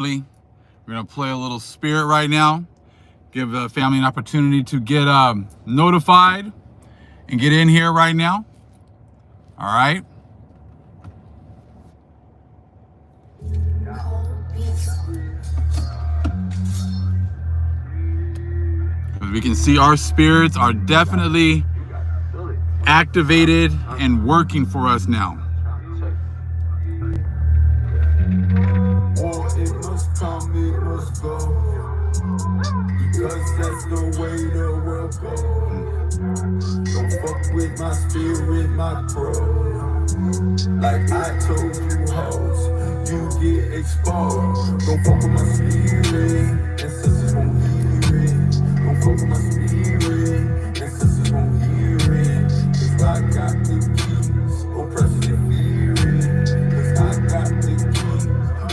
We're gonna play a little spirit right now. Give the family an opportunity to get notified and get in here right now. All right. As we can see, our spirits are definitely activated and working for us now. It must come, it must go, because that's the way the world goes. Don't fuck with my spirit, my crow. Like I told you hoes, you get exposed. Don't fuck with my spirit, ancestors won't hear it. Don't fuck with my spirit, ancestors won't hear it. Cause I got the keys, oppressors they fear it. Cause I got the keys,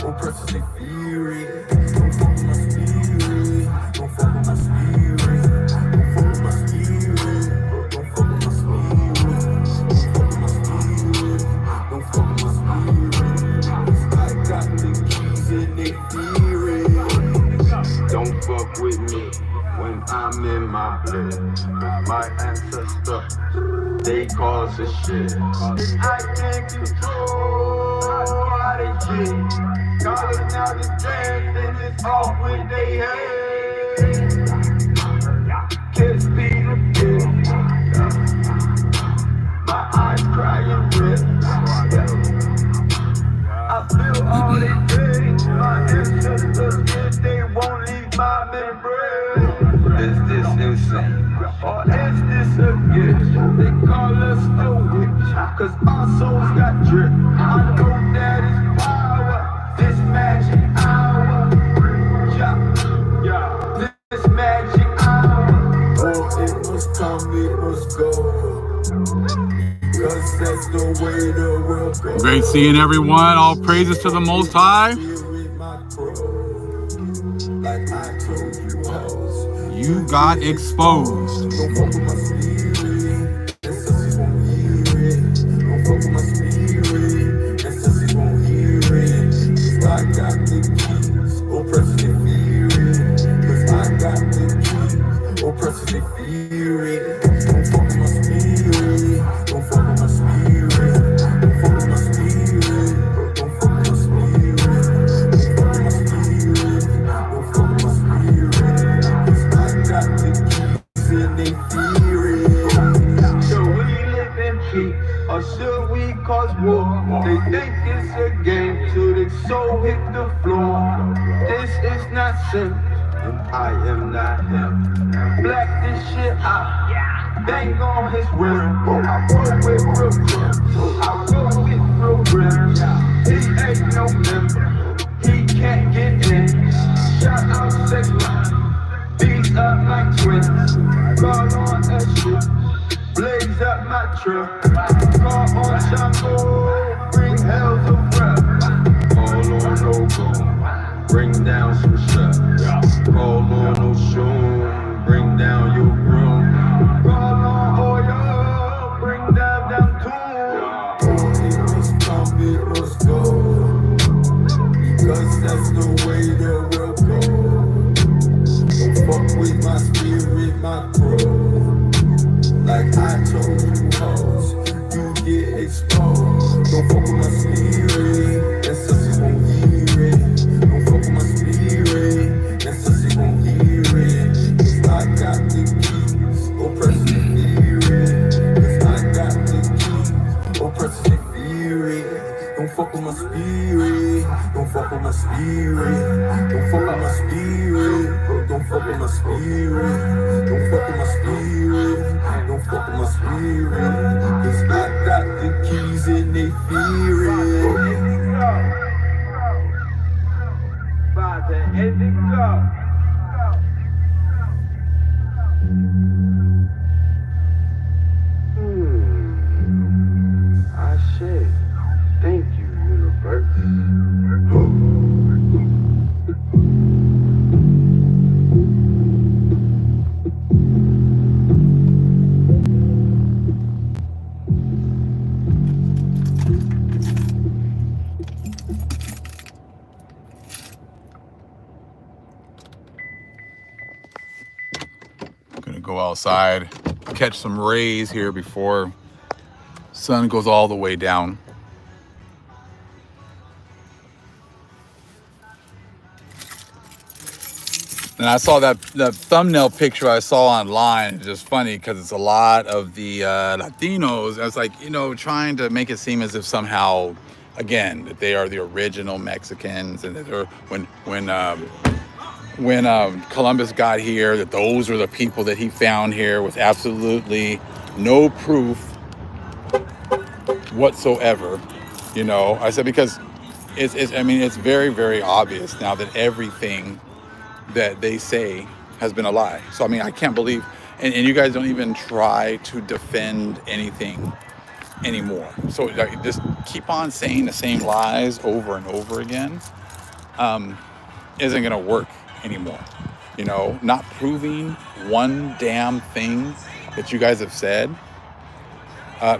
oppressors they fear it. Don't fuck with my spirit, don't fuck with my spirit. Don't fuck with my spirit, don't fuck with my spirit. Don't fuck with my spirit, cause I got the keys and they fear it. Don't fuck with me when I'm in my blood. My ancestors, they cause the shit. I can't control how they get. Calling out the dance and it's off with they head. Kiss be the kid. My eyes crying red. I feel all they did. My ancestors did, they won't leave my memory. Is this insane? Or is this a gift? They call us a witch, cause our souls got dripped. I know that is power, this magic hour. Yeah, this magic hour. Oh, it must come, it must go. Cause that's the way the world goes. Great seeing everyone. All praises to the Most High. Like I told you hoes, you got exposed. don't fuck with my spirit, ancestors won't hear it. Don't fuck with my spirit, ancestors won't hear it. Cause I got the keys, oppressors they fear it. Cause I got the keys, oppressors they fear it. Don't fuck with my spirit, don't fuck with my spirit. Don't fuck with my spirit, don't fuck with my spirit. Don't fuck with my spirit, don't fuck with my spirit. Cause I got the keys and they fear it. Should we live in peace or should we cause war? They think it's a game till they soul hit the floor. This is not sin, and I am not him. Black this shit out, bang on his rim. I roll with real grim, I roll with real grim. He ain't no member, he can't get in. Shout out sex line, beat up my twins. Call on that shit, blaze up my truck. Call on Shango, bring hell to rap. Call on Logo, bring down some shit. Call on Oshun, bring down your room. Call on Oyo, bring down tune. It must come, it must go, because that's the way the world goes. Don't fuck with my spirit, my crow. Like I told you hoes, you get exposed. Don't fuck with my spirit, ancestors won't hear it. Don't fuck with my spirit, ancestors won't hear it. Cause I got the keys, oppressors they fear it. Cause I got the keys, oppressors they fear it. Don't fuck with my spirit, don't fuck with my spirit. Don't fuck with my spirit, don't fuck with my spirit. Don't fuck with my spirit, don't fuck with my spirit. Cause I got the keys and they fear it. Father, and it go. I say, thank you, universe. go outside, catch some rays here before sun goes all the way down. And I saw that thumbnail picture I saw online. It's just funny because it's a lot of the Latinos. I was like, trying to make it seem as if somehow, again, that they are the original Mexicans, and that they're, when Columbus got here, that those were the people that he found here with absolutely no proof whatsoever. I said, because it's very, very obvious now that everything that they say has been a lie. So I can't believe, and you guys don't even try to defend anything anymore. So like, just keep on saying the same lies over and over again isn't gonna work anymore. Not proving one damn thing that you guys have said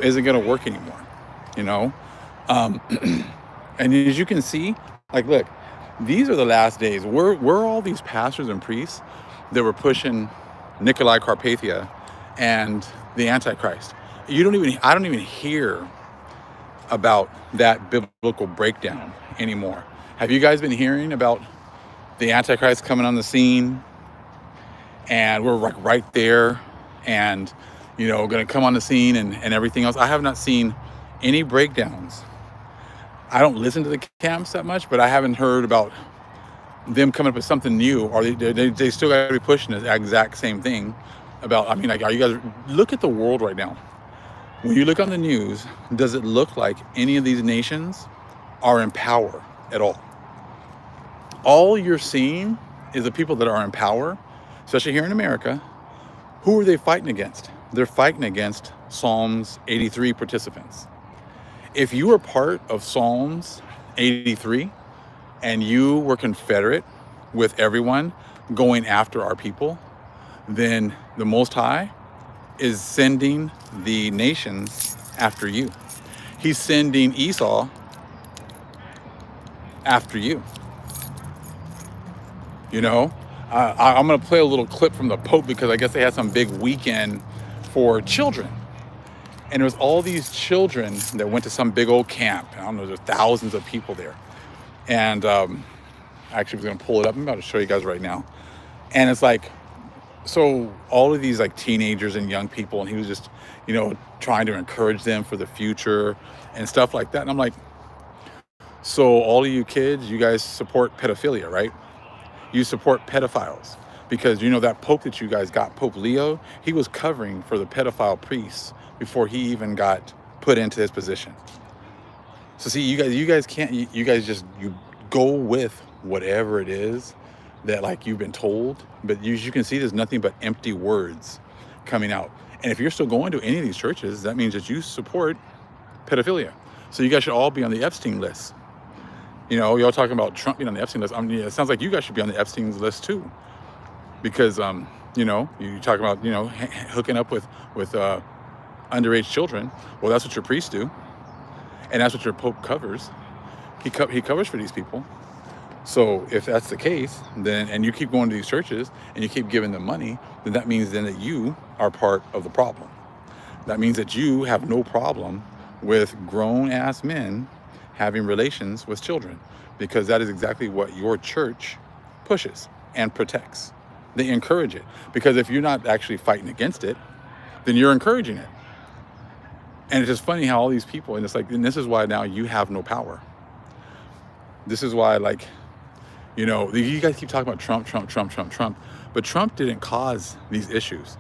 isn't gonna work anymore. And as you can see, like, look, these are the last days. We're all these pastors and priests that were pushing Nikolai Carpathia and the Antichrist. I don't even hear about that biblical breakdown anymore. Have you guys been hearing about the Antichrist coming on the scene? And we're like right there, and gonna come on the scene and everything else. I have not seen any breakdowns. I don't listen to the camps that much, but I haven't heard about them coming up with something new, or they still got to be pushing the exact same thing about, are you guys, look at the world right now. When you look on the news, does it look like any of these nations are in power at all? All you're seeing is the people that are in power, especially here in America. Who are they fighting against? They're fighting against Psalms 83 participants. If you were part of Psalms 83 and you were Confederate with everyone going after our people, then the Most High is sending the nations after you. He's sending Esau after you. I'm going to play a little clip from the Pope because I guess they had some big weekend for children. And there was all these children that went to some big old camp. I don't know, there's thousands of people there. And I actually was gonna pull it up. I'm about to show you guys right now. And it's like, so all of these like teenagers and young people, and he was just, trying to encourage them for the future and stuff like that. And I'm like, so all of you kids, you guys support pedophilia, right? You support pedophiles. Because that Pope that you guys got, Pope Leo, he was covering for the pedophile priests before he even got put into his position. So see, you guys can't, you guys just, you go with whatever it is that like you've been told, but you can see there's nothing but empty words coming out. And if you're still going to any of these churches, that means that you support pedophilia. So you guys should all be on the Epstein list. Y'all talking about Trump being on the Epstein list. It sounds like you guys should be on the Epstein's list too. Because, you talk about, hooking up with underage children. Well, that's what your priests do. And that's what your Pope covers. He covers for these people. So if that's the case, then, and you keep going to these churches and you keep giving them money, then that means then that you are part of the problem. That means that you have no problem with grown ass men having relations with children, because that is exactly what your church pushes and protects. They encourage it, because if you're not actually fighting against it, then you're encouraging it. And it's just funny how all these people, and it's like, and this is why now you have no power. This is why, like, you guys keep talking about Trump, but Trump didn't cause these issues.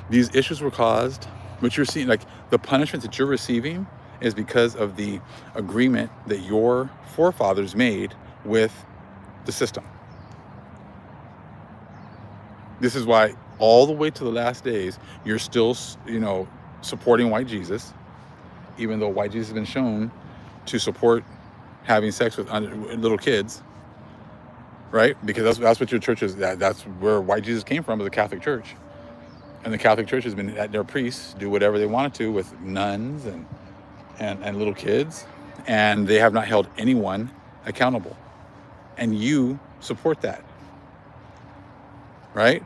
These issues were caused, what you're seeing, like the punishment that you're receiving is because of the agreement that your forefathers made with the system. This is why all the way to the last days, you're still, supporting white Jesus, even though white Jesus has been shown to support having sex with little kids, right? Because that's what your church is. That's where white Jesus came from, was the Catholic Church. And the Catholic Church has been, their priests do whatever they wanted to with nuns and little kids, and they have not held anyone accountable. And you support that, right?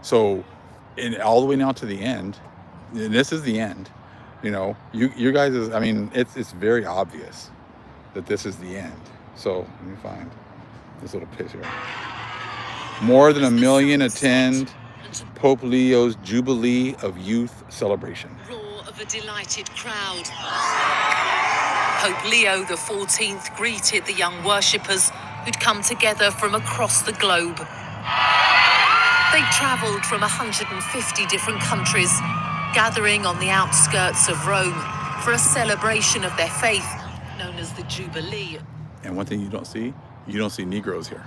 So and all the way now to the end. And this is the end. You know, you guys is, I mean, it's very obvious that this is the end. So let me find this little picture. More than 1 million attend Pope Leo's Jubilee of Youth celebration. Roar of a delighted crowd. Pope Leo XIV greeted the young worshippers who'd come together from across the globe. They travelled from 150 different countries, gathering on the outskirts of Rome for a celebration of their faith, known as the Jubilee. And one thing you don't see Negroes here.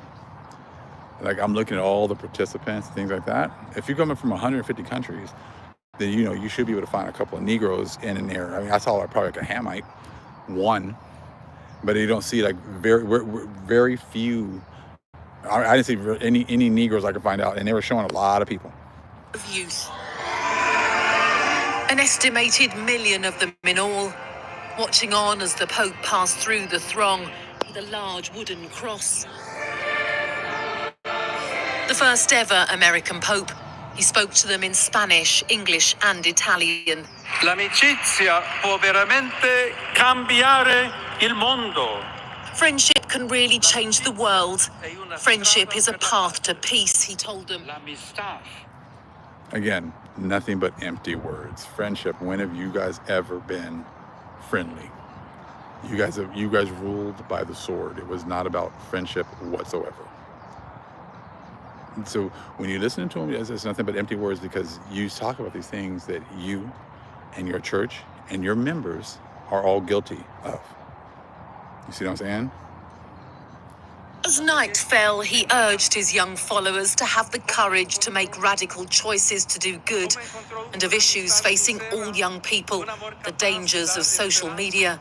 Like, I'm looking at all the participants, things like that. If you're coming from 150 countries, then, you know, you should be able to find a couple of Negroes in and there. I mean, I saw probably like a Hamite, one, but you don't see like very few. I didn't see any Negroes I could find out, and they were showing a lot of people. Of youth. An estimated 1 million of them in all, watching on as the Pope passed through the throng with a large wooden cross. The first ever American Pope, he spoke to them in Spanish, English and Italian. L'amicizia può veramente cambiare il mondo. Friendship can really change the world. Friendship is a path to peace, he told them. Again, nothing but empty words. Friendship. When have you guys ever been friendly? You guys ruled by the sword. It was not about friendship whatsoever. And so when you listen to him, it's nothing but empty words, because you talk about these things that you and your church and your members are all guilty of. You see what I'm saying? As night fell, he urged his young followers to have the courage to make radical choices to do good, and of issues facing all young people, the dangers of social media.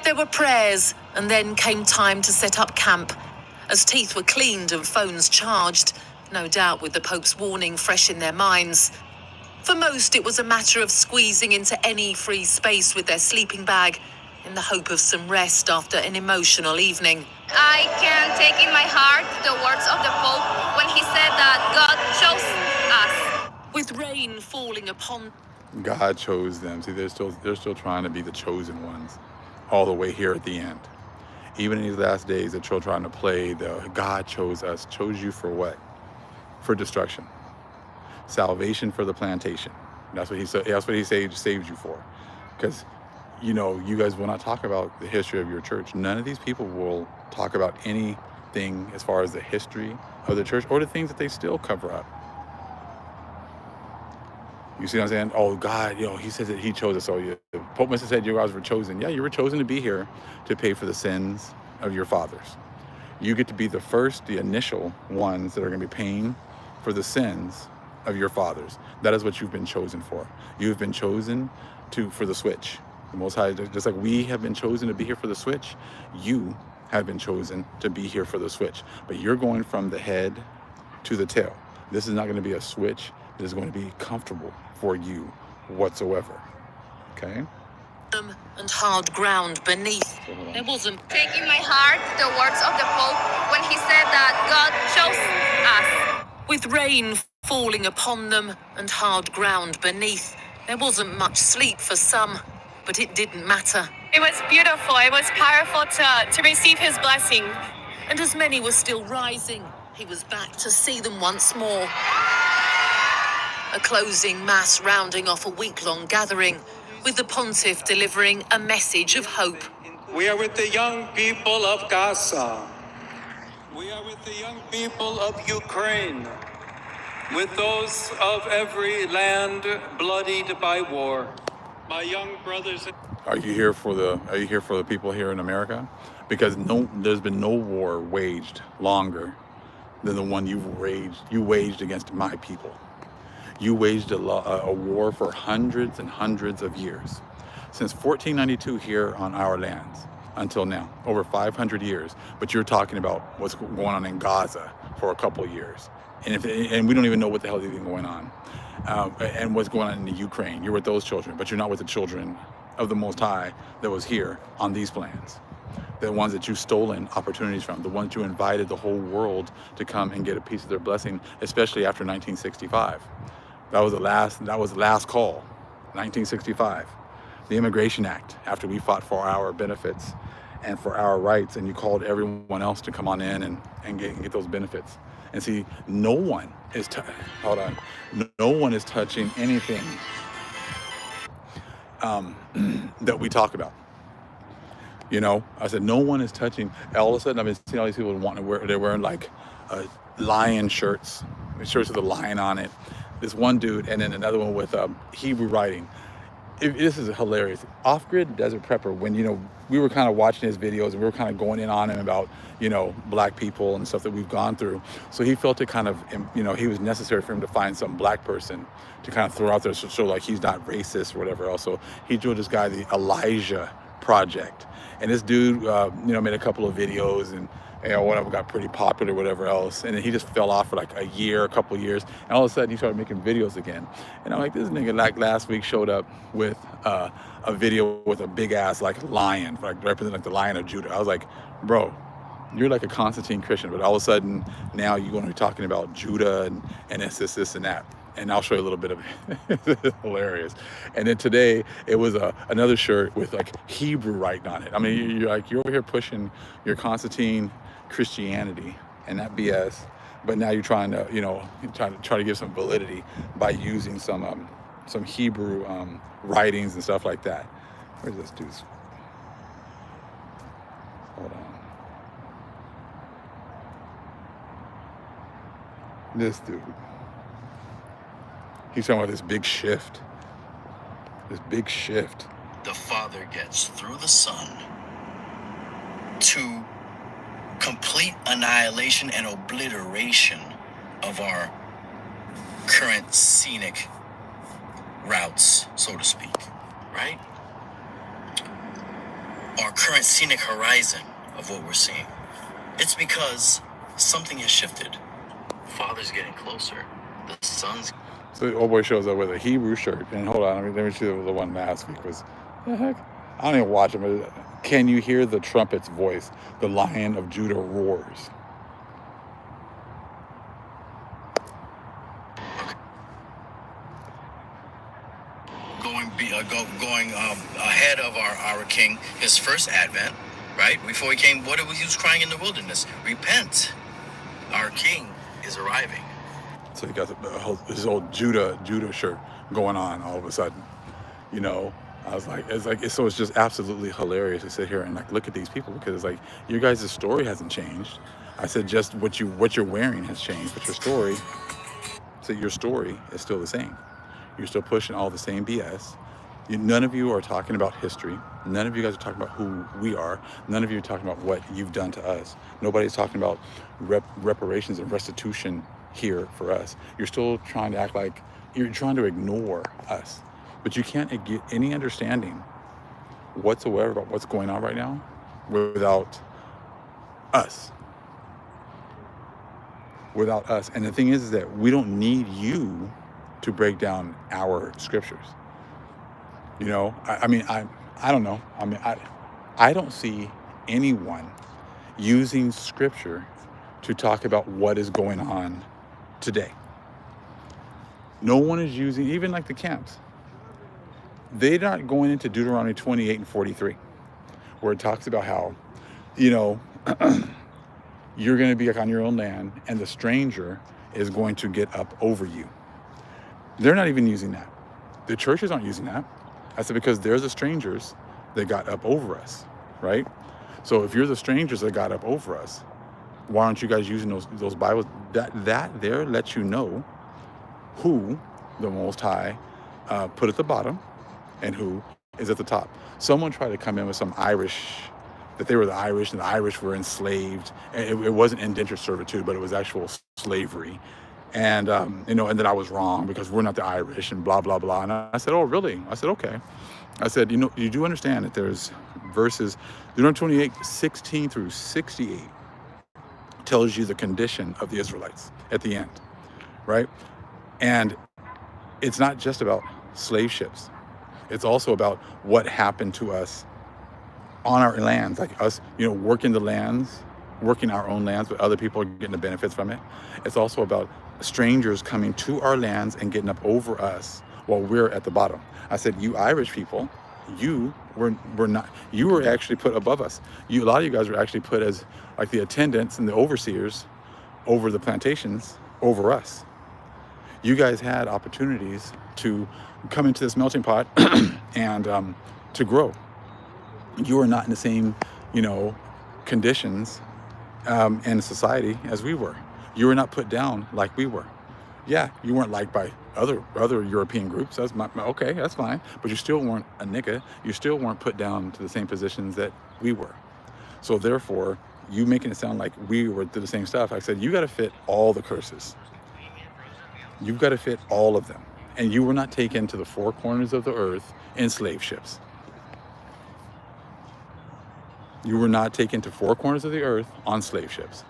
There were prayers, and then came time to set up camp, as teeth were cleaned and phones charged, no doubt with the Pope's warning fresh in their minds. For most, it was a matter of squeezing into any free space with their sleeping bag, in the hope of some rest after an emotional evening. I can take in my heart the words of the Pope when he said that God chose us. With rain falling upon... God chose them. See, they're still trying to be the chosen ones, all the way here at the end. Even in these last days, they're still trying to play the God chose us. Chose you for what? For destruction. Salvation for the plantation. That's what he said. That's what he saved you for. Because, you know, you guys will not talk about the history of your church. None of these people will talk about anything as far as the history of the church or the things that they still cover up. You see what I'm saying? Oh, God, you know, he says that he chose us. So the Pope must have said you guys were chosen. Yeah, you were chosen to be here to pay for the sins of your fathers. You get to be the first, the initial ones that are going to be paying for the sins of your fathers. That is what you've been chosen for. You've been chosen for the switch. The Most High, just like we have been chosen to be here for the switch, you have been chosen to be here for the switch. But you're going from the head to the tail. This is not going to be a switch that is going to be comfortable for you whatsoever. Okay? And hard ground beneath. There wasn't... Take in my heart the words of the Pope when he said that God chose us. With rain falling upon them and hard ground beneath, there wasn't much sleep for some, but it didn't matter. It was beautiful. It was powerful to receive his blessing. And as many were still rising, he was back to see them once more. A closing mass rounding off a week-long gathering, with the pontiff delivering a message of hope. We are with the young people of Gaza. We are with the young people of Ukraine. With those of every land bloodied by war. My young brothers. Are you here for the people here in America? Because there's been no war waged longer than the one you waged against my people. You waged a war for hundreds and hundreds of years. Since 1492 here on our lands until now, over 500 years. But you're talking about what's going on in Gaza for a couple of years. And we don't even know what the hell is even going on. And what's going on in the Ukraine. You're with those children, but you're not with the children of the Most High that was here on these plans. the ones that you've stolen opportunities from, the ones you invited the whole world to come and get a piece of their blessing, especially after 1965. That was the last call, 1965. The Immigration Act, after we fought for our benefits and for our rights, and you called everyone else to come on in and get those benefits. And see, no one is no one is touching anything that we talk about. You know, I said no one is touching. All of a sudden, I've been seeing all these people wanting to wear. They're wearing like lion shirts with a lion on it. This one dude, and then another one with Hebrew writing. This is hilarious. Off-grid desert prepper. When we were kind of watching his videos and we were kind of going in on him about black people and stuff that we've gone through. So he felt it kind of he was necessary for him to find some black person to kind of throw out there, so like he's not racist or whatever else. So he drew this guy the Elijah Project, and this dude made a couple of videos and whatever, got pretty popular, whatever else, and then he just fell off for like a couple of years, and all of a sudden he started making videos again. And I'm like, this nigga like last week showed up with a video with a big ass like lion, like representing like the Lion of Judah. I was like, bro, you're like a Constantine Christian, but all of a sudden now you're going to be talking about Judah and this and that. And I'll show you a little bit of it. It's hilarious. And then today it was another shirt with like Hebrew writing on it. I mean, you're over here pushing your Constantine Christianity and that BS, but now you're trying to try to give some validity by using some Hebrew writings and stuff like that. Where's this dude's? Hold on. This dude. He's talking about this big shift. The Father gets through the Son to complete annihilation and obliteration of our current scenic routes, so to speak, right? Our current scenic horizon of what we're seeing. It's because something has shifted. Father's getting closer. The Son's... So the old boy shows up with a Hebrew shirt, and hold on, let me see the one last week was, the heck? I don't even watch him, but can you hear the trumpet's voice? The Lion of Judah roars. Going ahead of our King, his first advent, right? Before he came, he was crying in the wilderness? Repent, our King is arriving. So he got his old Judah shirt going on all of a sudden, I was like, so it's just absolutely hilarious to sit here and like look at these people, because it's like your guys' story hasn't changed. I said just what you're wearing has changed, but your story is still the same. You're still pushing all the same BS. None of you are talking about history. None of you guys are talking about who we are. None of you are talking about what you've done to us. Nobody's talking about reparations and restitution here for us. You're still trying to act like you're trying to ignore us, but you can't get any understanding whatsoever about what's going on right now without us. And the thing is that we don't need you to break down our scriptures. I don't know. I don't see anyone using scripture to talk about what is going on today. No one is using, even like the camps. They're not going into Deuteronomy 28 and 43, where it talks about how, you're going to be like on your own land and the stranger is going to get up over you. They're not even using that. The churches aren't using that. I said, because they're the strangers that got up over us, right? So if you're the strangers that got up over us, why aren't you guys using those Bibles? That there lets you know who the Most High put at the bottom and who is at the top. Someone tried to come in with some that they were the Irish and the Irish were enslaved. And it wasn't indentured servitude, but it was actual slavery. And, and then I was wrong because we're not the Irish and blah, blah, blah. And I said, oh, really? I said, okay. I said, you do understand that there's verses, Deuteronomy 28, 16 through 68 tells you the condition of the Israelites at the end, right? And it's not just about slave ships. It's also about what happened to us on our lands, like us, working the lands, working our own lands, but other people are getting the benefits from it. It's also about strangers coming to our lands and getting up over us while we're at the bottom. I said, you Irish people, you were not, you were actually put above us. A lot of you guys were actually put as like the attendants and the overseers over the plantations over us. You guys had opportunities to come into this melting pot and to grow. You are not in the same, conditions in society as we were. You were not put down like we were. Yeah, you weren't liked by other European groups. That's okay, that's fine. But you still weren't a nigga. You still weren't put down to the same positions that we were. So therefore, you making it sound like we were through the same stuff. I said, you got to fit all the curses. You've got to fit all of them. And you were not taken to the four corners of the earth in slave ships. You were not taken to four corners of the earth on slave ships.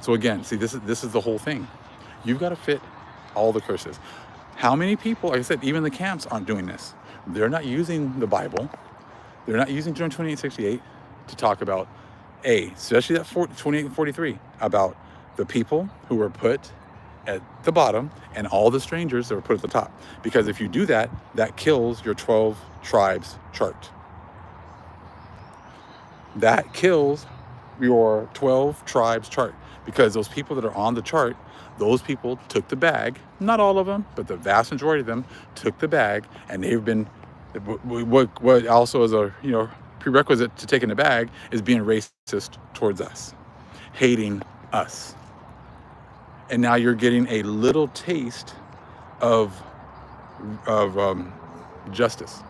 So again, see, this is the whole thing. You've got to fit all the curses. How many people, like I said, even the camps aren't doing this. They're not using the Bible. They're not using John 28:68 to talk about, especially that 28 and 43, about the people who were put at the bottom and all the strangers that were put at the top. Because if you do that, that kills your 12 tribes chart. That kills your 12 tribes chart, because those people that are on the chart, those people took the bag. Not all of them, but the vast majority of them took the bag, and they've been, what also is a prerequisite to taking the bag is being racist towards us, hating us. And now you're getting a little taste of justice.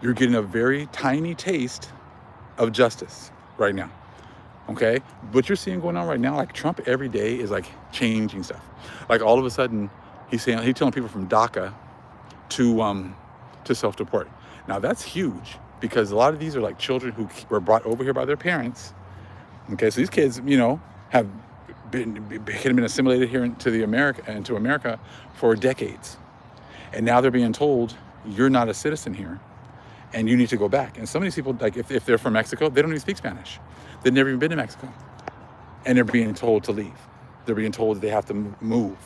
You're getting a very tiny taste of justice right now. Okay? What you're seeing going on right now, like Trump every day is like changing stuff. Like all of a sudden, he's telling people from DACA to self-deport. Now that's huge, because a lot of these are like children who were brought over here by their parents. Okay, so these kids, have been assimilated here into America for decades. And now they're being told, you're not a citizen here, and you need to go back. And some of these people, like if they're from Mexico, they don't even speak Spanish. They've never even been to Mexico. And they're being told to leave. They're being told that they have to move.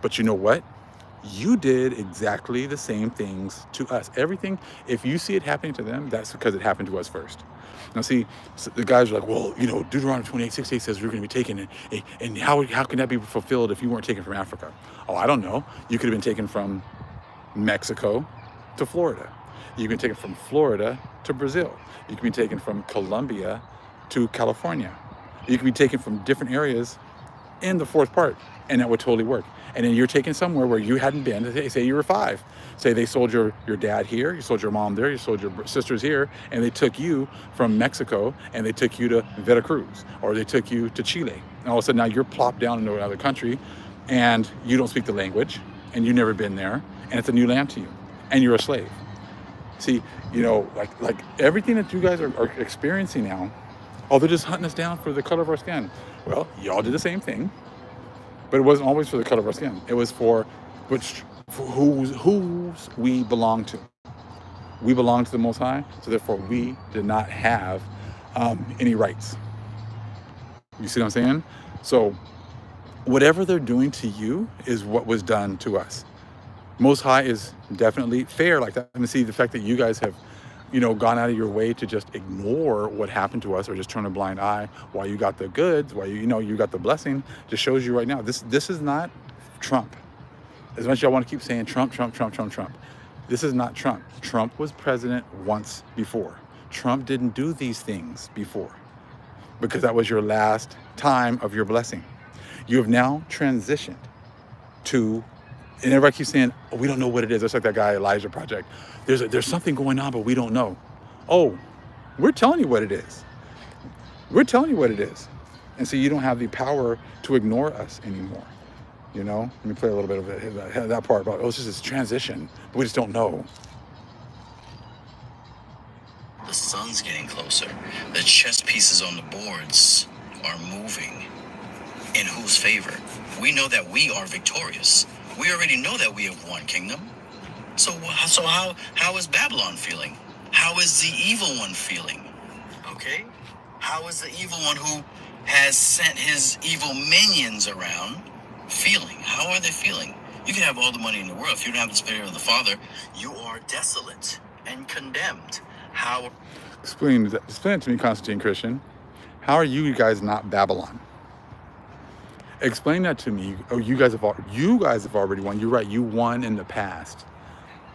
But you know what? You did exactly the same things to us. Everything, if you see it happening to them, that's because it happened to us first. Now see, the guys are like, well, Deuteronomy 28:68 says you're going to be taken, and how can that be fulfilled if you weren't taken from Africa? Oh, I don't know. You could have been taken from Mexico to Florida. You can be taken from Florida to Brazil. You can be taken from Colombia to California. You can be taken from different areas in the fourth part, and that would totally work. And then you're taken somewhere where you hadn't been. Say you were 5. Say they sold your dad here, you sold your mom there, you sold your sisters here, and they took you from Mexico, and they took you to Veracruz, or they took you to Chile. And all of a sudden now you're plopped down into another country, and you don't speak the language, and you've never been there, and it's a new land to you, and you're a slave. See, like everything that you guys are experiencing now, they're just hunting us down for the color of our skin. Well, y'all did the same thing, but it wasn't always for the color of our skin. It was for whose we belong to. We belong to the Most High, so therefore we did not have any rights. You see what I'm saying? So whatever they're doing to you is what was done to us. Most High is definitely fair like that. And see, the fact that you guys have, gone out of your way to just ignore what happened to us, or just turn a blind eye while you got the goods, while you got the blessing, just shows you right now. This is not Trump. As much as y'all want to keep saying Trump. This is not Trump. Trump was president once before. Trump didn't do these things before, because that was your last time of your blessing. You have now transitioned to, and everybody keeps saying, we don't know what it is. It's like that guy, Elijah Project. There's something going on, but we don't know. Oh, we're telling you what it is. We're telling you what it is. And so you don't have the power to ignore us anymore. Let me play a little bit of that part about, it's just this transition, but we just don't know. The sun's getting closer. The chess pieces on the boards are moving. In whose favor? We know that we are victorious. We already know that we have one kingdom. So how is Babylon feeling? How is the evil one feeling? Okay? How is the evil one who has sent his evil minions around feeling? How are they feeling? You can have all the money in the world. If you don't have the Spirit of the Father, you are desolate and condemned. How? Explain it to me, Constantine Christian. How are you guys not Babylon? Explain that to me. Oh, you guys have already won. You're right. You won in the past.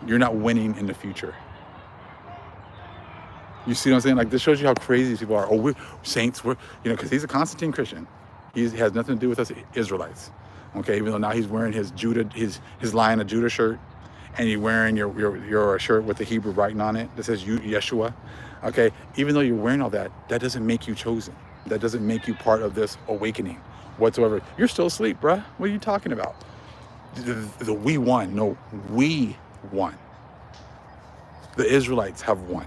You're not winning in the future. You see what I'm saying? Like, this shows you how crazy these people are. Oh, we're saints. We're, because he's a Constantine Christian. He has nothing to do with us Israelites. Okay, even though now he's wearing his Lion of Judah shirt, and you're wearing your shirt with the Hebrew writing on it that says Yeshua. Okay, even though you're wearing all that, that doesn't make you chosen. That doesn't make you part of this awakening whatsoever. You're still asleep, bruh. What are you talking about? The we won. No, we won. The Israelites have won.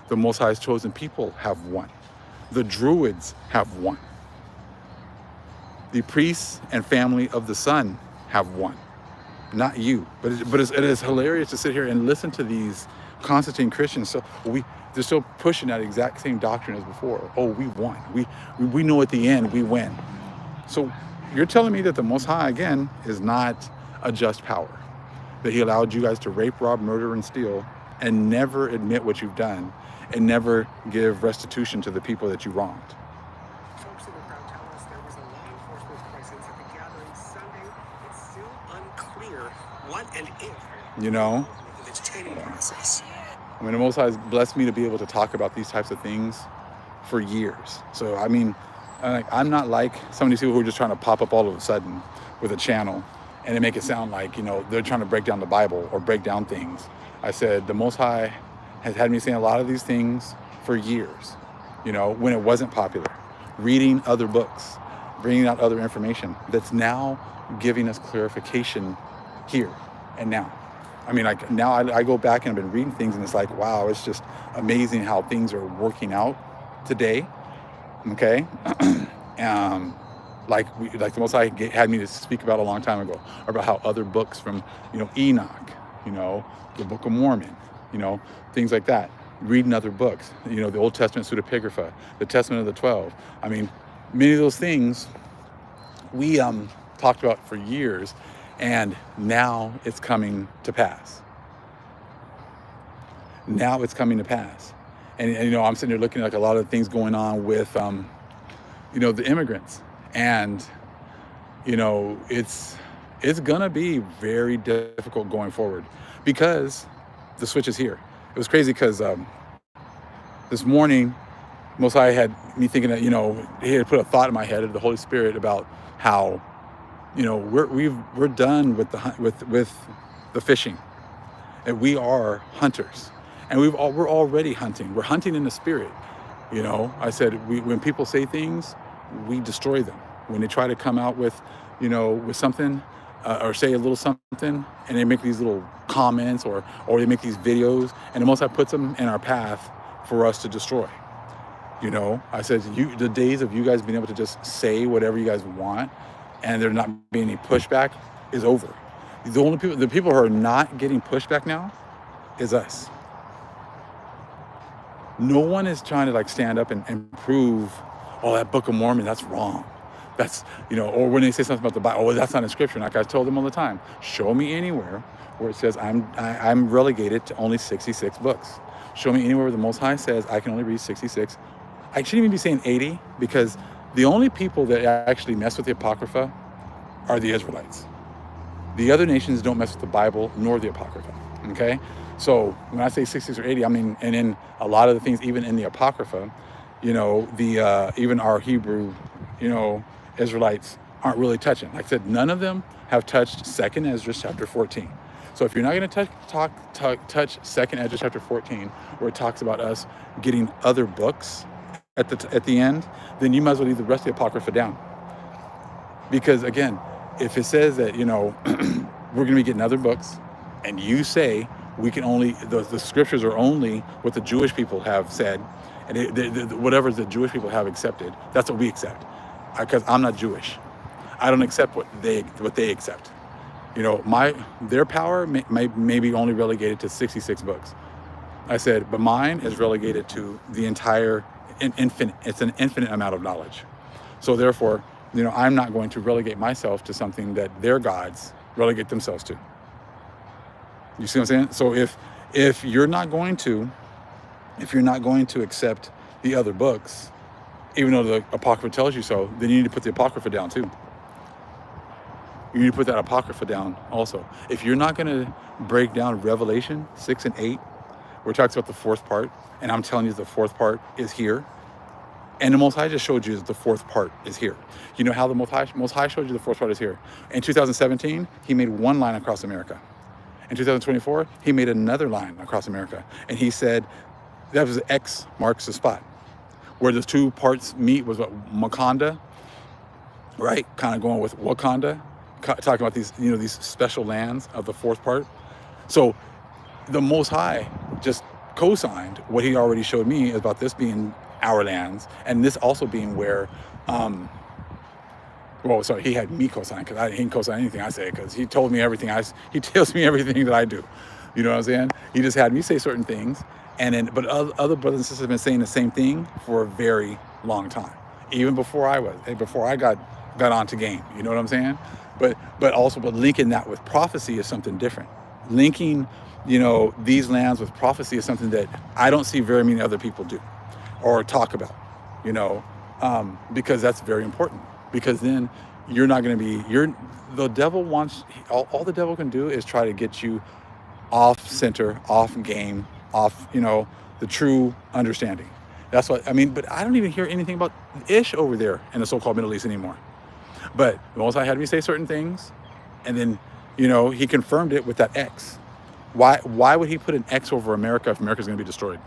The Most High's chosen people have won. The Druids have won. The priests and family of the Son have won. Not you. But it is hilarious to sit here and listen to these Constantine Christians. So they're still pushing that exact same doctrine as before. Oh, we won. We know at the end we win. So you're telling me that the Most High, again, is not a just power. That he allowed you guys to rape, rob, murder, and steal, and never admit what you've done, and never give restitution to the people that you wronged. Folks in the crowd tell us there was a law enforcement presence at the gathering Sunday. It's still unclear what and if the vegetarian process. I mean, the Most High has blessed me to be able to talk about these types of things for years. So, I mean, I'm not like some of these people who are just trying to pop up all of a sudden with a channel and they make it sound like, they're trying to break down the Bible or break down things. I said, the Most High has had me saying a lot of these things for years, when it wasn't popular. Reading other books, bringing out other information that's now giving us clarification here and now. I mean, like, now I go back and I've been reading things and it's like, wow, it's just amazing how things are working out today. Okay? Like the Most High had me to speak about a long time ago, about how other books from, Enoch, the Book of Mormon, things like that. Reading other books, the Old Testament pseudepigrapha, the Testament of the 12. I mean, many of those things we talked about for years, and now it's coming to pass. Now it's coming to pass. And I'm sitting there looking at like a lot of things going on with, the immigrants. And, it's going to be very difficult going forward because the switch is here. It was crazy because this morning, Most High had me thinking that, he had put a thought in my head of the Holy Spirit about how, we're done with the fishing, and we are hunters, and we're already hunting. We're hunting in the spirit. I said when people say things, we destroy them. When they try to come out with, with something, or say a little something, and they make these little comments, or they make these videos, and the Most High puts them in our path for us to destroy. I said, the days of you guys being able to just say whatever you guys want, and there not being any pushback is over. The people who are not getting pushback now is us. No one is trying to stand up and prove, oh, that Book of Mormon, that's wrong. That's, or when they say something about the Bible, oh, that's not in Scripture. Like I told them all the time, show me anywhere where it says I'm relegated to only 66 books. Show me anywhere where the Most High says I can only read 66. I shouldn't even be saying 80, because the only people that actually mess with the Apocrypha are the Israelites. The other nations don't mess with the Bible nor the Apocrypha, okay? So when I say 66 or 80, I mean, and in a lot of the things, even in the Apocrypha, even our Hebrew, Israelites aren't really touching. Like I said, none of them have touched 2nd Ezra chapter 14. So if you're not going to touch 2nd Ezra chapter 14, where it talks about us getting other books at the end, then you might as well leave the rest of the Apocrypha down. Because again, if it says that, we're going to be getting other books, and you say we can only, the scriptures are only what the Jewish people have said, and whatever the Jewish people have accepted, that's what we accept. Because I'm not Jewish. I don't accept what they accept. Their power may be only relegated to 66 books. I said, but mine is relegated to the entire infinite. It's an infinite amount of knowledge. So therefore, I'm not going to relegate myself to something that their gods relegate themselves to. You see what I'm saying? So if you're not going to accept the other books, even though the Apocrypha tells you so, then you need to put the Apocrypha down too. You need to put that Apocrypha down also. If you're not going to break down Revelation 6 and 8, where it talks about the fourth part, and I'm telling you the fourth part is here, and the Most High just showed you that the fourth part is here. You know how the Most High showed you the fourth part is here? In 2017, he made one line across America. In 2024, he made another line across America. And he said, that was X marks the spot. Where the two parts meet was what, Wakanda, right? Kind of going with Wakanda, talking about these, these special lands of the fourth part. So the Most High just co-signed what he already showed me about this being our lands, and this also being where, he had me co-sign, because he didn't co-sign anything I say, because he told me everything he tells me everything that I do. You know what I'm saying? He just had me say certain things, but other brothers and sisters have been saying the same thing for a very long time, even before I got onto game. You know what I'm saying? But linking that with prophecy is something different. Linking, these lands with prophecy is something that I don't see very many other people do or talk about, because that's very important. Because then you're not going to be, the devil wants, all the devil can do is try to get you off center, off game, off, the true understanding. That's what, but I don't even hear anything about Ish over there in the so-called Middle East anymore. But the Most High had me say certain things, and then, he confirmed it with that X. Why would he put an X over America if America's going to be destroyed?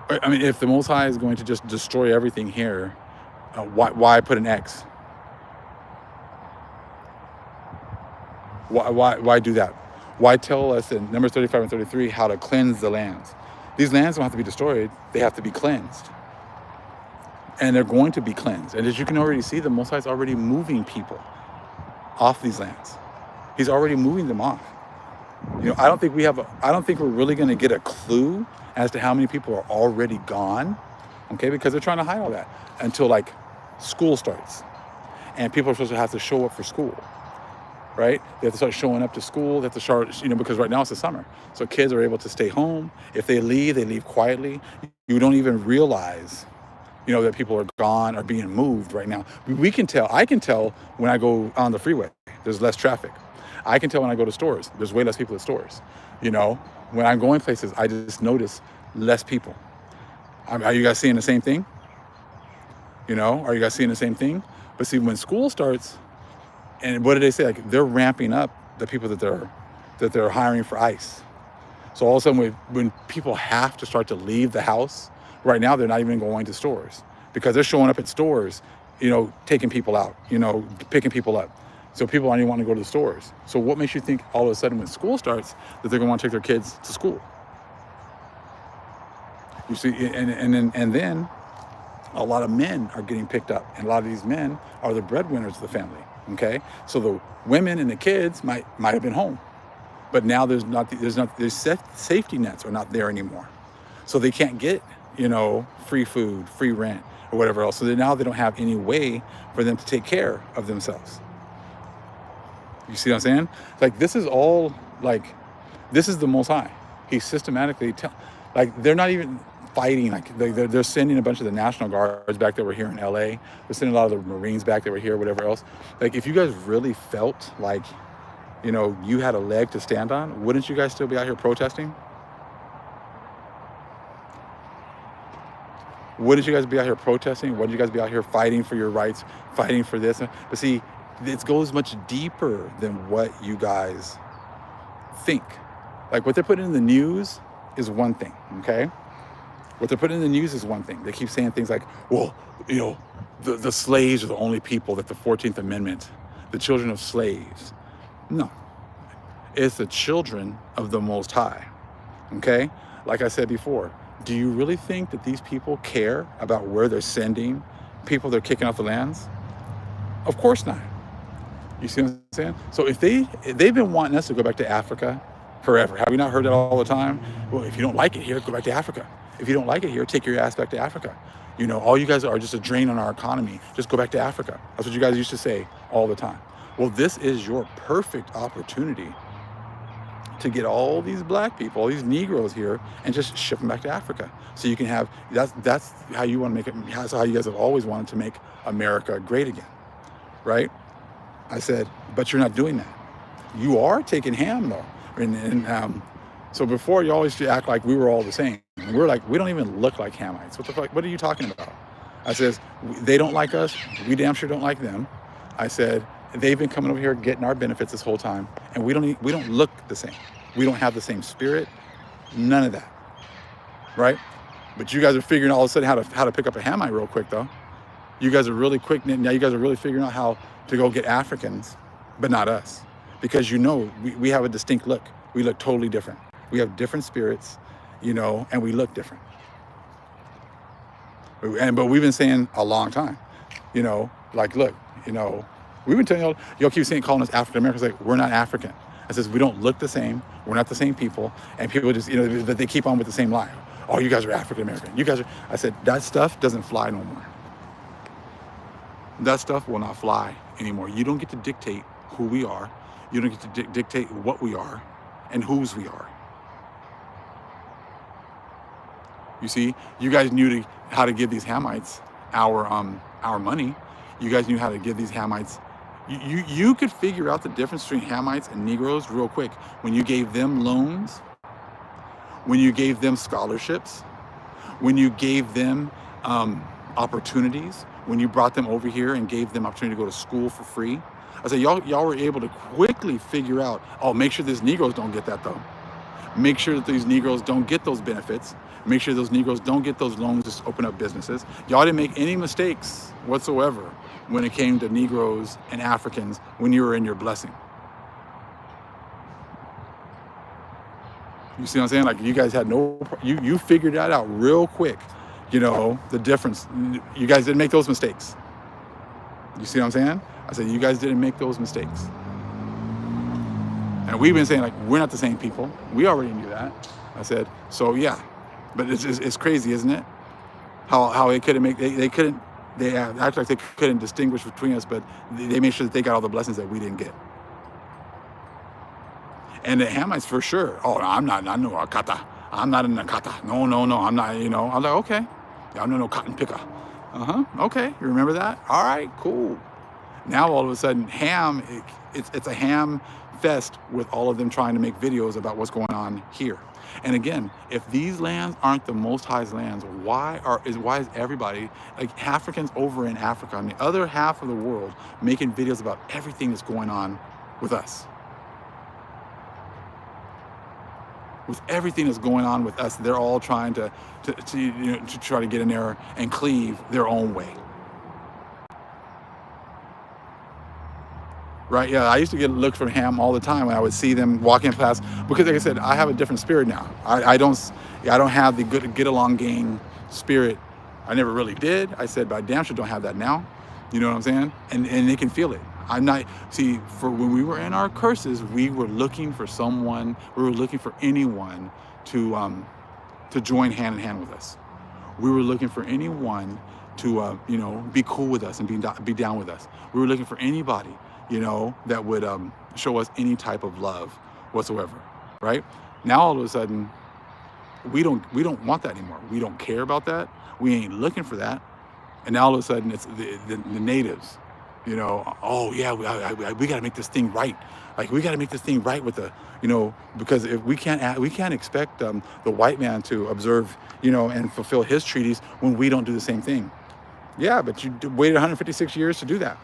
If the Most High is going to just destroy everything here, why put an X? Why do that? Why tell us in Numbers 35 and 33 how to cleanse the lands? These lands don't have to be destroyed. They have to be cleansed. And they're going to be cleansed. And as you can already see, the Most High is already moving people off these lands. He's already moving them off. I don't think we're really going to get a clue as to how many people are already gone, okay? Because they're trying to hide all that until school starts, and people are supposed to have to show up for school, right? They have to start showing up to school. They have to start, because right now it's the summer, so kids are able to stay home. If they leave quietly. You don't even realize, that people are gone or being moved right now. I can tell when I go on the freeway, there's less traffic. I can tell when I go to stores, there's way less people at stores. When I'm going places, I just notice less people. Are you guys seeing the same thing? Are you guys seeing the same thing? But see, when school starts, and what did they say? They're ramping up the people that they're hiring for ICE. So all of a sudden, when people have to start to leave the house, right now they're not even going to stores because they're showing up at stores, taking people out, picking people up. So people aren't even wanting to go to the stores. So what makes you think all of a sudden when school starts that they're going to want to take their kids to school? You see, and then a lot of men are getting picked up, and a lot of these men are the breadwinners of the family. Okay, so the women and the kids might have been home, but now there's safety nets are not there anymore, so they can't get free food, free rent, or whatever else. So now they don't have any way for them to take care of themselves. You see what I'm saying? This is all this is the Most High. He systematically they're not even fighting. They're sending a bunch of the National Guards back that were here in LA. They're sending a lot of the Marines back that were here, whatever else. If you guys really felt you had a leg to stand on, wouldn't you guys still be out here protesting? Wouldn't you guys be out here protesting? Wouldn't you guys be out here fighting for your rights, fighting for this? But see, it goes much deeper than what you guys think. What they're putting in the news is one thing, okay? What they're putting in the news is one thing. They keep saying things like, the slaves are the only people that the 14th Amendment, the children of slaves. No, it's the children of the Most High, okay? Like I said before, do you really think that these people care about where they're sending people they're kicking off the lands? Of course not. You see what I'm saying? So if they've been wanting us to go back to Africa forever. Have we not heard that all the time? Well, if you don't like it here, go back to Africa. If you don't like it here, take your ass back to Africa. You know, all you guys are just a drain on our economy. Just go back to Africa. That's what you guys used to say all the time. Well, this is your perfect opportunity to get all these black people, all these Negroes here, and just ship them back to Africa. So you can have, that's how you want to make it, that's how you guys have always wanted to make America great again, right? I said, but you're not doing that. You are taking ham though. So before you always used to act like we were all the same. We're like, we don't even look like Hamites. What the fuck, what are you talking about? I says, they don't like us, we damn sure don't like them. I said, they've been coming over here getting our benefits this whole time, and we don't look the same. We don't have the same spirit, none of that, right? But you guys are figuring all of a sudden how to pick up a Hamite real quick though. You guys are really quick now. You guys are really figuring out how to go get Africans, but not us, because you know we have a distinct look. We look totally different. We have different spirits, you know, and we look different. But we've been saying a long time, you know, like, look, you know, we've been telling y'all keep saying, calling us African Americans, like, we're not African. I says, we don't look the same, we're not the same people, and people just, you know, that they keep on with the same lie. Oh, you guys are African American. You guys are, I said, that stuff doesn't fly no more. That stuff will not fly anymore. You don't get to dictate who we are. You don't get to dictate what we are and whose we are. You see, you guys knew how to give these Hamites our money. You guys knew how to give these Hamites. You could figure out the difference between Hamites and Negroes real quick when you gave them loans, when you gave them scholarships, when you gave them opportunities, when you brought them over here and gave them opportunity to go to school for free. I said, y'all were able to quickly figure out, oh, make sure these Negroes don't get that though. Make sure that these Negroes don't get those benefits. Make sure those Negroes don't get those loans to open up businesses. Y'all didn't make any mistakes whatsoever when it came to Negroes and Africans when you were in your blessing. You see what I'm saying? Like, you guys had you figured that out real quick, you know, the difference. You guys didn't make those mistakes. You see what I'm saying? I said, you guys didn't make those mistakes. And we've been saying, like, we're not the same people. We already knew that. I said, so yeah. But it's crazy, isn't it? How they couldn't make, they act like they couldn't distinguish between us, but they made sure that they got all the blessings that we didn't get. And the Hamites for sure. Oh, I'm not no Akata. I'm not an Akata. No, I'm not, you know. I'm like, okay. I'm no cotton picker. Okay, you remember that? All right, cool. Now all of a sudden, ham, it's a ham fest with all of them trying to make videos about what's going on here. And again, if these lands aren't the Most High's lands, why is everybody, like Africans over in Africa and the other half of the world, making videos about everything that's going on with us? With everything that's going on with us, they're all trying to try to get in there and cleave their own way. Right? Yeah, I used to get looked from ham all the time when I would see them walking past, because like I said, I have a different spirit now. I don't have the good get along gang spirit. I never really did. I said, but I damn sure don't have that now. You know what I'm saying? And they can feel it. I'm not, see, for when we were in our curses, we were looking for someone, we were looking for anyone to join hand in hand with us. We were looking for anyone to, be cool with us and be down with us. We were looking for anybody, that would show us any type of love whatsoever, right? Now all of a sudden, we don't want that anymore. We don't care about that. We ain't looking for that. And now all of a sudden, it's the natives. Oh yeah, we got to make this thing right. Like, we got to make this thing right with the, because if we can't expect the white man to observe, and fulfill his treaties when we don't do the same thing. Yeah, but you waited 156 years to do that.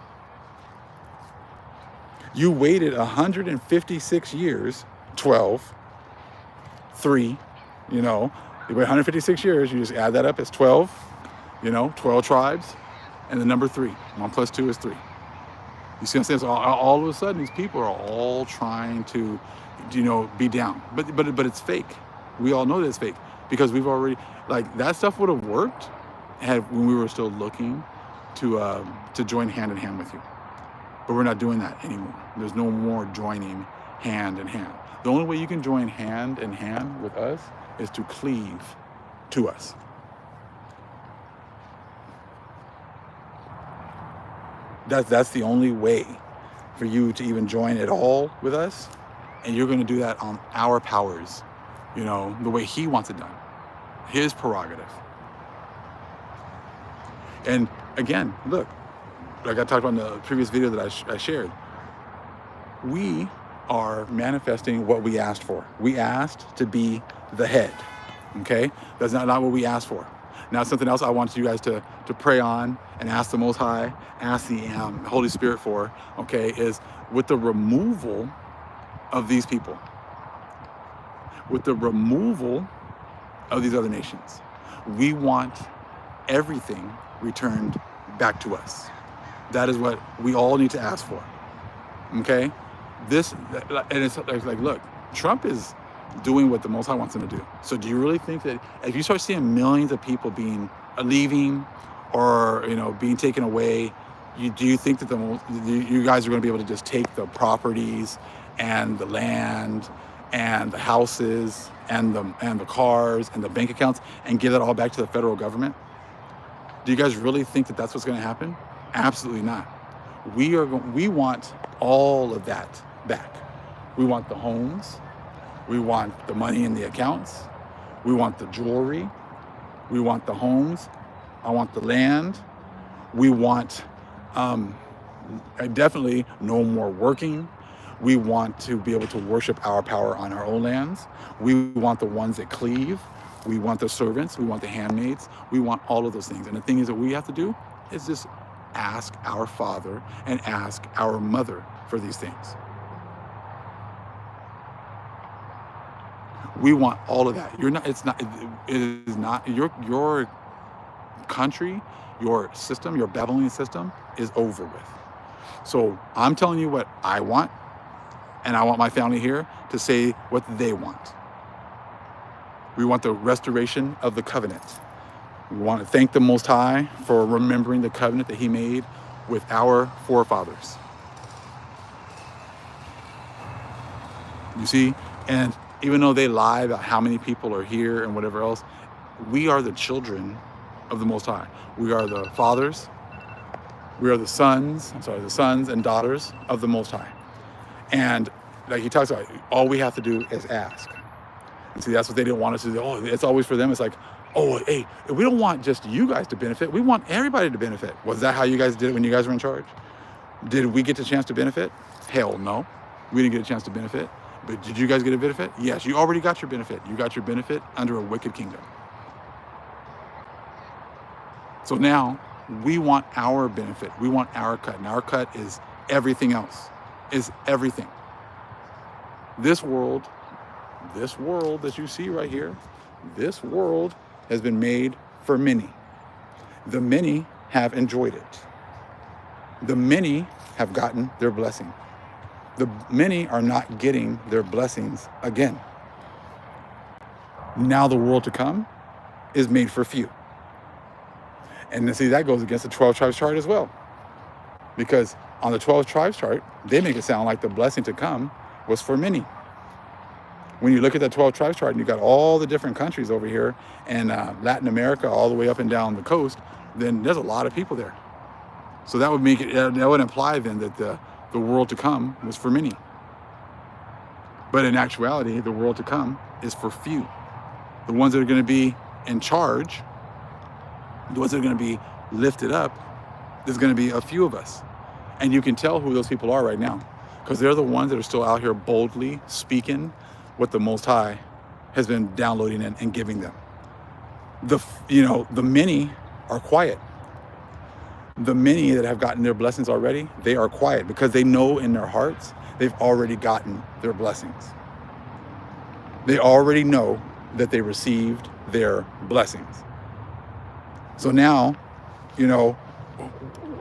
You waited 156 years, 12, 3, you wait 156 years, you just add that up, it's 12, 12 tribes, and the number 3. 1 plus 2 is 3. You see what I'm saying? So all of a sudden, these people are all trying to, be down. But it's fake. We all know that it's fake, because we've already, like, that stuff would have worked when we were still looking to join hand in hand with you. But we're not doing that anymore. There's no more joining hand in hand. The only way you can join hand in hand with us is to cleave to us. That's the only way for you to even join at all with us. And you're going to do that on our powers, you know, the way he wants it done, his prerogative. And again, look, like I talked about in the previous video that I shared, we are manifesting what we asked for. We asked to be the head, okay? That's not what we asked for. Now, something else I want you guys to pray on and ask the Most High, ask the Holy Spirit for, okay, is with the removal of these people, with the removal of these other nations, we want everything returned back to us. That is what we all need to ask for, okay? And it's like, look, Trump is doing what the Most High wants him to do. So do you really think that if you start seeing millions of people being leaving or, you know, being taken away, do you think that you guys are going to be able to just take the properties and the land and the houses and the cars and the bank accounts and give it all back to the federal government? Do you guys really think that that's what's going to happen? Absolutely not. We want all of that back. We want the homes. We want the money in the accounts. We want the jewelry. We want the homes. I want the land. We want definitely no more working. We want to be able to worship our power on our own lands. We want the ones that cleave. We want the servants. We want the handmaids. We want all of those things. And the thing is that we have to do is just ask our Father and ask our Mother for these things. We want all of that. It is not your country, your system, your Babylonian system is over with. So I'm telling you what I want, and I want my family here to say what they want. We want the restoration of the covenant. We want to thank the Most High for remembering the covenant that he made with our forefathers. You see? And even though they lie about how many people are here and whatever else, we are the children of the Most High. We are the fathers. We are the sons and daughters of the Most High. And like he talks about, all we have to do is ask. And see, that's what they didn't want us to do. Oh, it's always for them. It's like, oh, hey, we don't want just you guys to benefit. We want everybody to benefit. Was that how you guys did it when you guys were in charge? Did we get the chance to benefit? Hell no. We didn't get a chance to benefit. But did you guys get a benefit? Yes, you already got your benefit. You got your benefit under a wicked kingdom. So now we want our benefit. We want our cut. And our cut is everything else, is everything. This world that you see right here, this world has been made for many. The many have enjoyed it. The many have gotten their blessing. The many are not getting their blessings again. Now the world to come is made for few. And then see, that goes against the 12 tribes chart as well. Because on the 12 tribes chart, they make it sound like the blessing to come was for many. When you look at the 12 tribes chart and you got all the different countries over here and Latin America all the way up and down the coast, then there's a lot of people there. So that would make it, that would imply then that the world to come was for many. But in actuality, the world to come is for few. The ones that are going to be in charge, the ones that are going to be lifted up, there's going to be a few of us. And you can tell who those people are right now, because they're the ones that are still out here boldly speaking what the Most High has been downloading and giving them. The many are quiet. The many that have gotten their blessings already, they are quiet because they know in their hearts they've already gotten their blessings. They already know that they received their blessings. So now,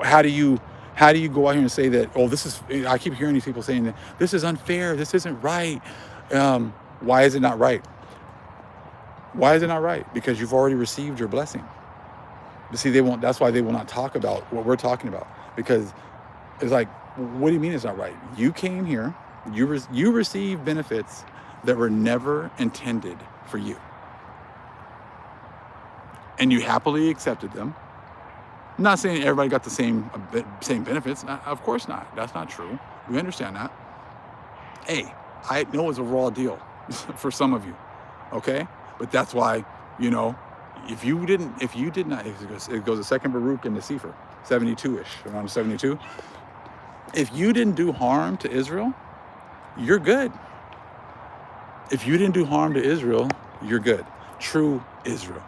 how do you go out here and say that, oh, this is, I keep hearing these people saying that this is unfair, this isn't right. Why is it not right? Why is it not right? Because you've already received your blessing. But see, that's why they will not talk about what we're talking about. Because it's like, what do you mean it's not right? You came here You receive benefits that were never intended for you. And you happily accepted them. I'm not saying everybody got the same benefits. Of course not. That's not true. We understand that. Hey, I know it's a raw deal for some of you, okay? But that's why, you know, if you did not, it goes to 2nd Baruch and the Sefer, 72-ish, around 72. If you didn't do harm to Israel, you're good. If you didn't do harm to Israel, you're good. True Israel.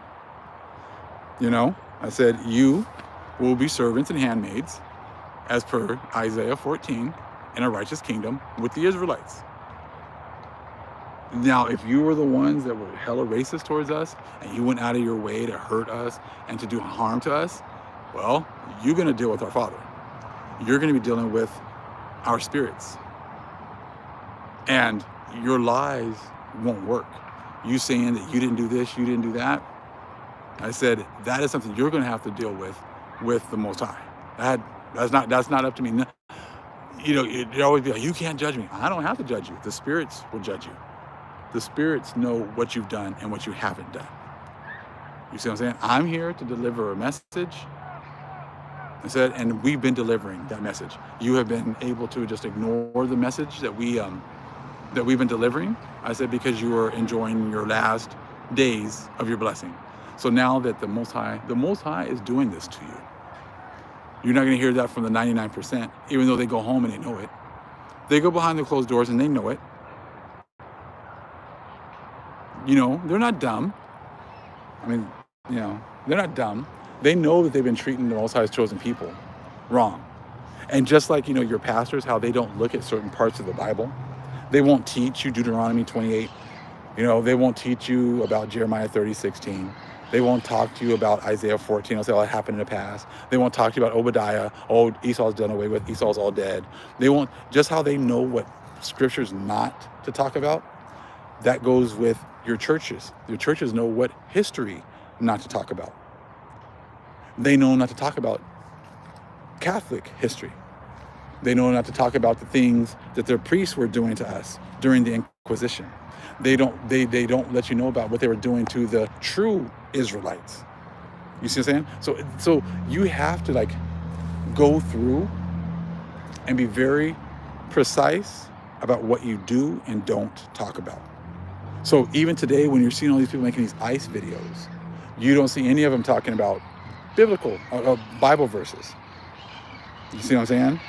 You know, I said, you will be servants and handmaids, as per Isaiah 14, in a righteous kingdom with the Israelites. Now, if you were the ones that were hella racist towards us, and you went out of your way to hurt us and to do harm to us, well, you're going to deal with our Father. You're going to be dealing with our spirits. And your lies won't work. You saying that you didn't do this, you didn't do that, I said, that is something you're going to have to deal with the Most High. That's not up to me. You know, you'd always be like, you can't judge me. I don't have to judge you. The spirits will judge you. The spirits know what you've done and what you haven't done. You see what I'm saying? I'm here to deliver a message. I said, and we've been delivering that message. You have been able to just ignore the message that we've been delivering. I said, because you are enjoying your last days of your blessing. So now that the Most High is doing this to you. You're not going to hear that from the 99%, even though they go home and they know it. They go behind the closed doors and they know it. You know, they're not dumb. I mean, you know, they're not dumb. They know that they've been treating the Most High's chosen people wrong. And just like, you know, your pastors, how they don't look at certain parts of the Bible. They won't teach you Deuteronomy 28. You know, they won't teach you about Jeremiah 30:16. They won't talk to you about Isaiah 14. They'll say, oh, it happened in the past. They won't talk to you about Obadiah. Oh, Esau's done away with. Esau's all dead. They won't, just how they know what scriptures not to talk about, that goes with your churches. Your churches know what history not to talk about. They know not to talk about Catholic history. They know not to talk about the things that their priests were doing to us during the Inquisition. They don't let you know about what they were doing to the true Israelites. You see what I'm saying? So you have to like go through and be very precise about what you do and don't talk about. So even today, when you're seeing all these people making these ICE videos, you don't see any of them talking about biblical Bible verses. You see what I'm saying?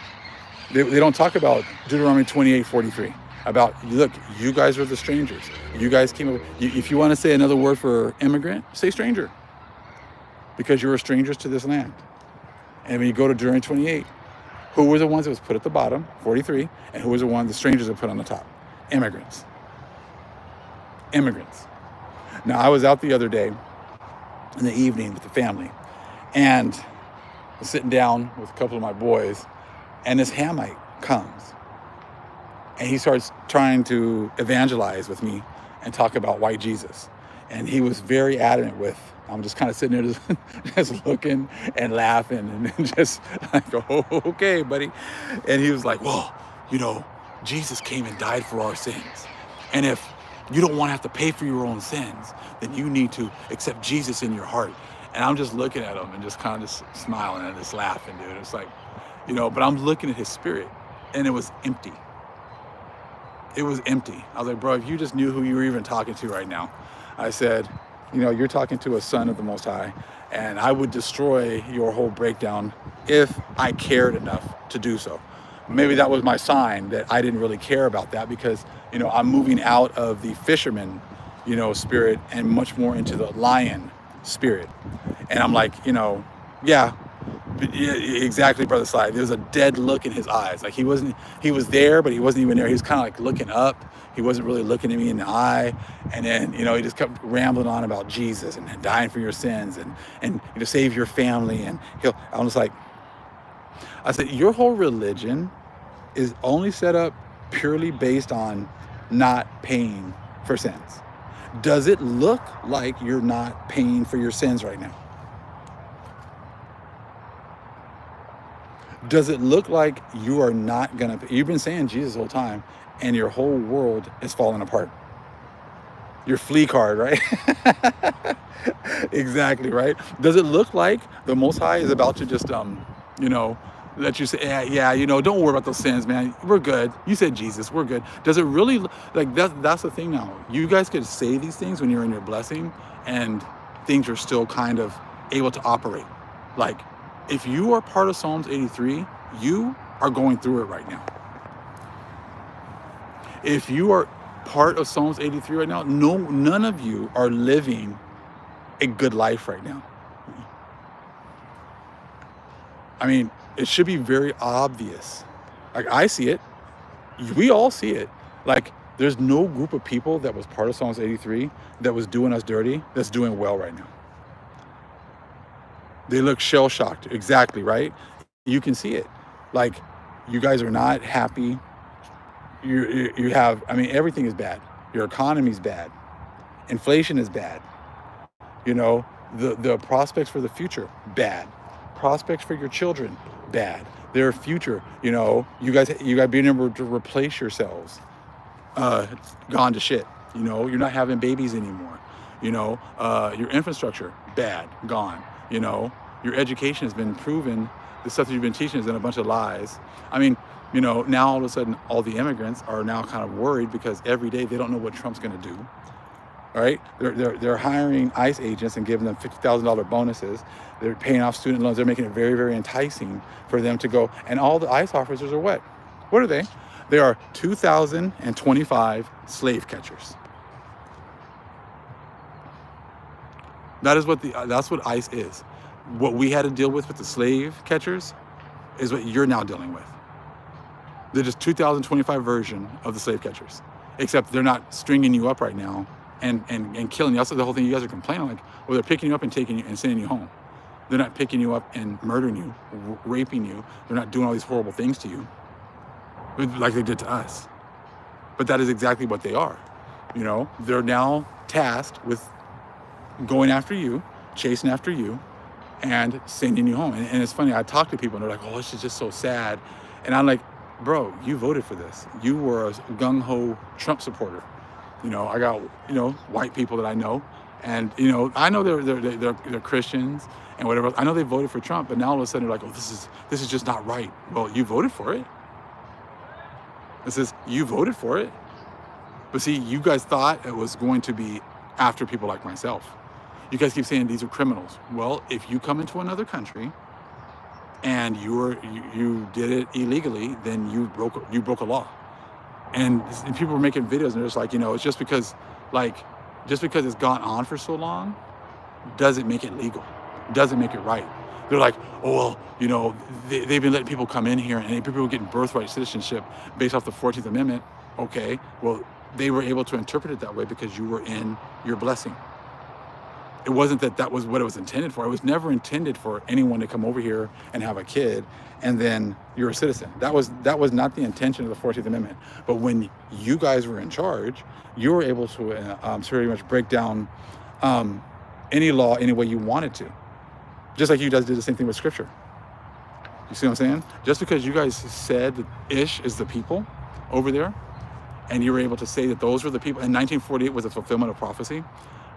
They don't talk about Deuteronomy 28:43. About, look, you guys are the strangers. You guys came over. If you want to say another word for immigrant, say stranger. Because you were strangers to this land. And when you go to Deuteronomy 28, who were the ones that was put at the bottom, 43, and who was the one the strangers that put on the top? Immigrants. Immigrants. Now, I was out the other day in the evening with the family, and I was sitting down with a couple of my boys, and this Hamite comes. And he starts trying to evangelize with me and talk about white Jesus. And he was very adamant with, I'm just kind of sitting there just looking and laughing and just like, oh, okay, buddy. And he was like, well, you know, Jesus came and died for our sins. And if you don't want to have to pay for your own sins, then you need to accept Jesus in your heart. And I'm just looking at him and just kind of just smiling and just laughing, dude. It's like, you know, but I'm looking at his spirit and it was empty. It was empty. I was like, bro, if you just knew who you were even talking to right now. I said, you know, you're talking to a son of the Most High, and I would destroy your whole breakdown if I cared enough to do so. Maybe that was my sign that I didn't really care about that because, you know, I'm moving out of the fisherman, you know, spirit and much more into the lion spirit. And I'm like, you know, yeah, exactly, Brother Sly. There was a dead look in his eyes. Like he was there, but he wasn't even there. He was kind of like looking up. He wasn't really looking at me in the eye. And then, you know, he just kept rambling on about Jesus and dying for your sins and you know, save your family. And I was like, I said, your whole religion is only set up purely based on not paying for sins. Does it look like you're not paying for your sins right now? Does it look like you are not gonna, you've been saying Jesus the whole time, and your whole world is falling apart? Your flea card, right? Exactly, right? Does it look like the Most High is about to just, let you say, yeah, don't worry about those sins, man. We're good. You said Jesus, we're good. Does it really, like, that's the thing now. You guys could say these things when you're in your blessing, and things are still kind of able to operate. Like, if you are part of Psalms 83, you are going through it right now. If you are part of Psalms 83 right now, none of you are living a good life right now. I mean, it should be very obvious. Like, I see it. We all see it. Like, there's no group of people that was part of Psalms 83 that was doing us dirty that's doing well right now. They look shell-shocked. Exactly, right? You can see it. Like, you guys are not happy. You have, I mean, everything is bad. Your economy's bad. Inflation is bad. The prospects for the future, bad. Prospects for your children, bad. Their future, you guys being able to replace yourselves, gone to shit. You're not having babies anymore. Your infrastructure, bad, gone. Your education has been proven. The stuff that you've been teaching has been a bunch of lies. I mean, now all of a sudden, all the immigrants are now kind of worried because every day they don't know what Trump's going to do. All right, they're hiring ICE agents and giving them $50,000 bonuses. They're paying off student loans. They're making it very, very enticing for them to go. And all the ICE officers are what? What are they? They are 2,025 slave catchers. That's what ICE is. What we had to deal with the slave catchers is what you're now dealing with. They're just 2025 version of the slave catchers, except they're not stringing you up right now and killing you. That's the whole thing you guys are complaining, like, well, they're picking you up and taking you and sending you home. They're not picking you up and murdering you, raping you. They're not doing all these horrible things to you like they did to us. But that is exactly what they are. They're now tasked with going after you, chasing after you, and sending you home. And it's funny, I talk to people and they're like, oh, this is just so sad. And I'm like, bro, you voted for this. You were a gung-ho Trump supporter. I got, white people that I know, and, I know they're Christians and whatever. I know they voted for Trump, but now all of a sudden they're like, oh, this is just not right. Well, you voted for it. You voted for it. But see, you guys thought it was going to be after people like myself. You guys keep saying these are criminals. Well, if you come into another country and you did it illegally, then you broke a law. And people were making videos and they're just like, it's just because it's gone on for so long doesn't make it legal, doesn't make it right. They're like, oh, well, they've been letting people come in here and people were getting birthright citizenship based off the 14th Amendment. Okay, well, they were able to interpret it that way because you were in your blessing. It wasn't that was what it was intended for. It was never intended for anyone to come over here and have a kid and then you're a citizen. That was not the intention of the 14th Amendment. But when you guys were in charge, you were able to pretty much break down any law any way you wanted to. Just like you guys did the same thing with Scripture. You see what I'm saying? Just because you guys said that Ish is the people over there, and you were able to say that those were the people, and 1948 was a fulfillment of prophecy,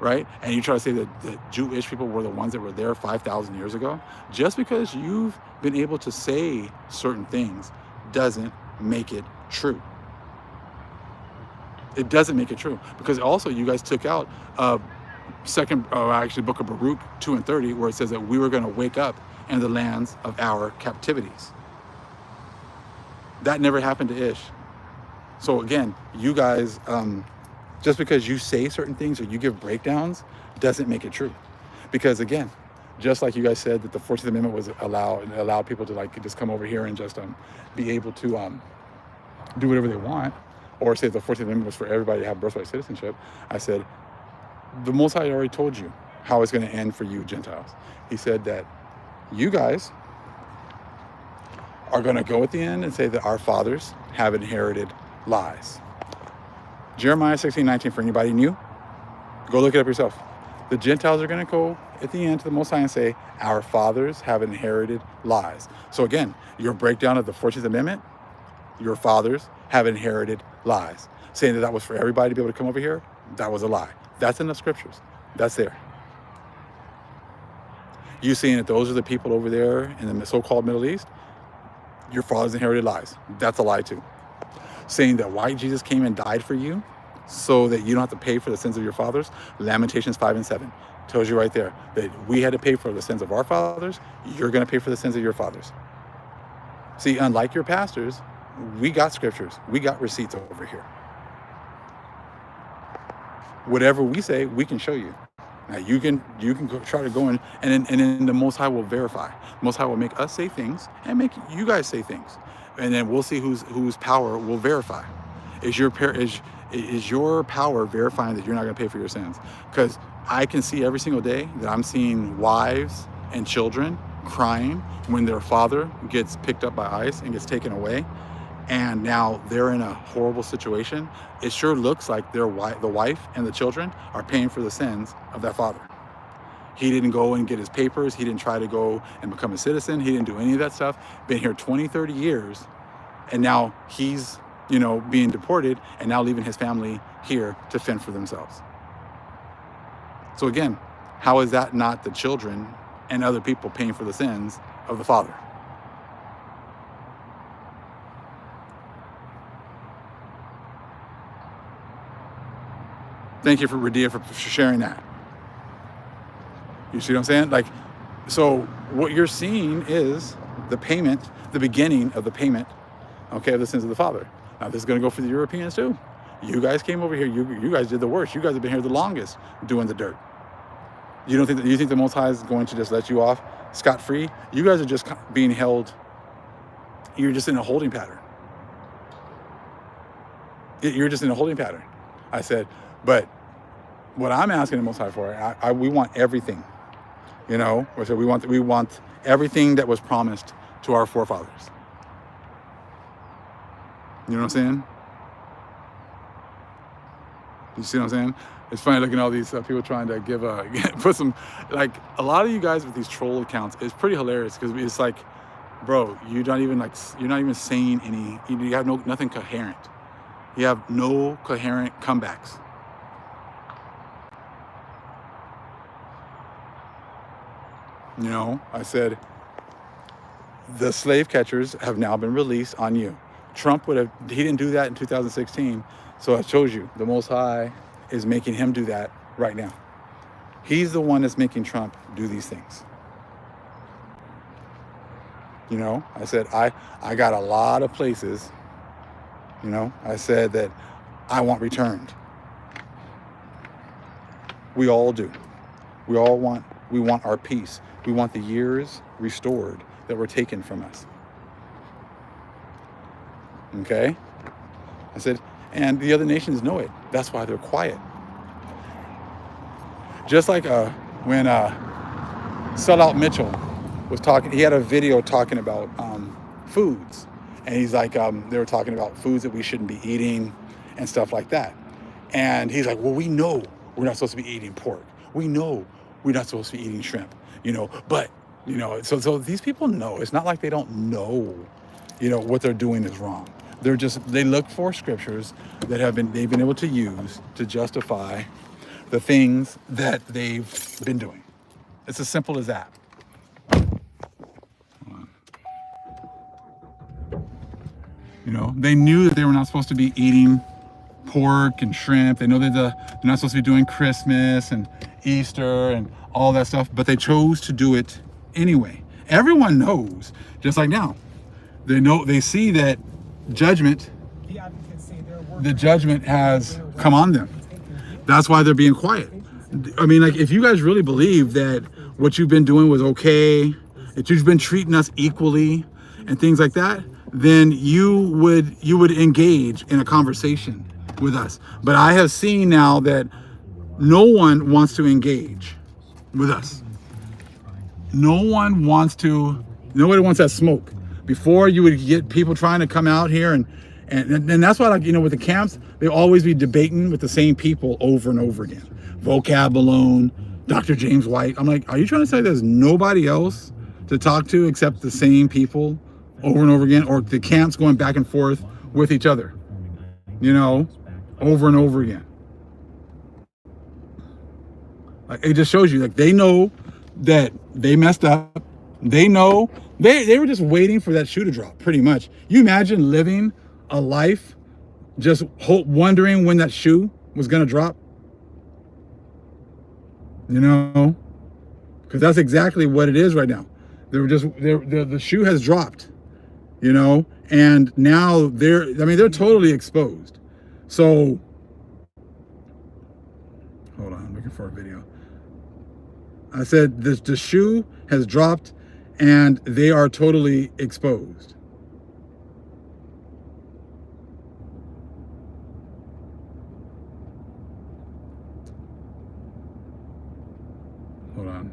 right? And you try to say that the Jewish people were the ones that were there 5,000 years ago. Just because you've been able to say certain things doesn't make it true. It doesn't make it true. Because also you guys took out book of Baruch 2:30, where it says that we were going to wake up in the lands of our captivities. That never happened to Ish. So again, you guys, just because you say certain things or you give breakdowns doesn't make it true. Because again, just like you guys said that the 14th Amendment was allowed people to like just come over here and just be able to do whatever they want, or say the 14th Amendment was for everybody to have birthright citizenship. I said, the Most High already told you how it's going to end for you Gentiles. He said that you guys are going to go at the end and say that our fathers have inherited lies. Jeremiah 16:19, for anybody new, go look it up yourself. The Gentiles are going to go at the end to the Most High and say, our fathers have inherited lies. So again, your breakdown of the 14th Amendment, your fathers have inherited lies. Saying that that was for everybody to be able to come over here, that was a lie. That's in the scriptures. That's there. You saying that those are the people over there in the so-called Middle East, your fathers inherited lies. That's a lie too. Saying that white Jesus came and died for you so that you don't have to pay for the sins of your fathers, Lamentations 5 and 7 tells you right there that we had to pay for the sins of our fathers, you're going to pay for the sins of your fathers. See, unlike your pastors, we got scriptures, we got receipts over here. Whatever we say, we can show you. Now you can go, try to go in, and then the Most High will verify. The Most High will make us say things and make you guys say things, and then we'll see whose power will verify. Is your power verifying that you're not going to pay for your sins? Because I can see every single day that I'm seeing wives and children crying when their father gets picked up by ICE and gets taken away, and now they're in a horrible situation. It sure looks like the wife and the children are paying for the sins of that father. He didn't go and get his papers. He didn't try to go and become a citizen. He didn't do any of that stuff. Been here 20, 30 years, and now he's, being deported and now leaving his family here to fend for themselves. So again, how is that not the children and other people paying for the sins of the father? Thank you for Radia for sharing that. You see what I'm saying? Like, so what you're seeing is the payment, the beginning of the payment, okay, of the sins of the father. Now this is going to go for the Europeans too. You guys came over here. You guys did the worst. You guys have been here the longest doing the dirt. You don't think that, you think the Most High is going to just let you off scot-free? You guys are just being held. You're just in a holding pattern. You're just in a holding pattern. I said, but what I'm asking the Most High for, we want everything. So we want everything that was promised to our forefathers. You know what I'm saying? You see what I'm saying? It's funny looking at all these people trying to put some, like, a lot of you guys with these troll accounts, it's pretty hilarious because it's like, bro, you're not even saying any, you have nothing coherent. You have no coherent comebacks. I said, the slave catchers have now been released on you. Trump he didn't do that in 2016. So I showed you, the Most High is making him do that right now. He's the one that's making Trump do these things. I said, I got a lot of places, I said that I want returned. We all do. We want our peace. We want the years restored that were taken from us. Okay? I said, and the other nations know it. That's why they're quiet. Just like when Sellout Mitchell was talking, he had a video talking about foods. And he's like, they were talking about foods that we shouldn't be eating and stuff like that. And he's like, well, we know we're not supposed to be eating pork. We know we're not supposed to be eating shrimp, but, so these people know. It's not like they don't know, what they're doing is wrong. They look for scriptures that they've been able to use to justify the things that they've been doing. It's as simple as that. They knew that they were not supposed to be eating pork and shrimp. They know that they're not supposed to be doing Christmas and Easter and all that stuff, but they chose to do it anyway. Everyone knows, just like now. They see that the judgment has come on them. That's why they're being quiet. I mean, like, if you guys really believe that what you've been doing was okay, that you've been treating us equally and things like that, then you would engage in a conversation with us. But I have seen now that no one wants to engage with us. Nobody wants that smoke. Before, you would get people trying to come out here and that's why, like, with the camps, they always be debating with the same people over and over again. Vocab balloon, Dr. James White. I'm like, are you trying to say there's nobody else to talk to except the same people over and over again, or the camps going back and forth with each other, you know, over and over again? Like, it just shows you, like, they know that they messed up. They know they were just waiting for that shoe to drop, pretty much. You imagine living a life just wondering when that shoe was gonna drop, you know? Because that's exactly what it is right now. The shoe has dropped, you know, and now they're totally exposed. So, hold on, I'm looking for a video. I said the shoe has dropped and they are totally exposed. Hold on.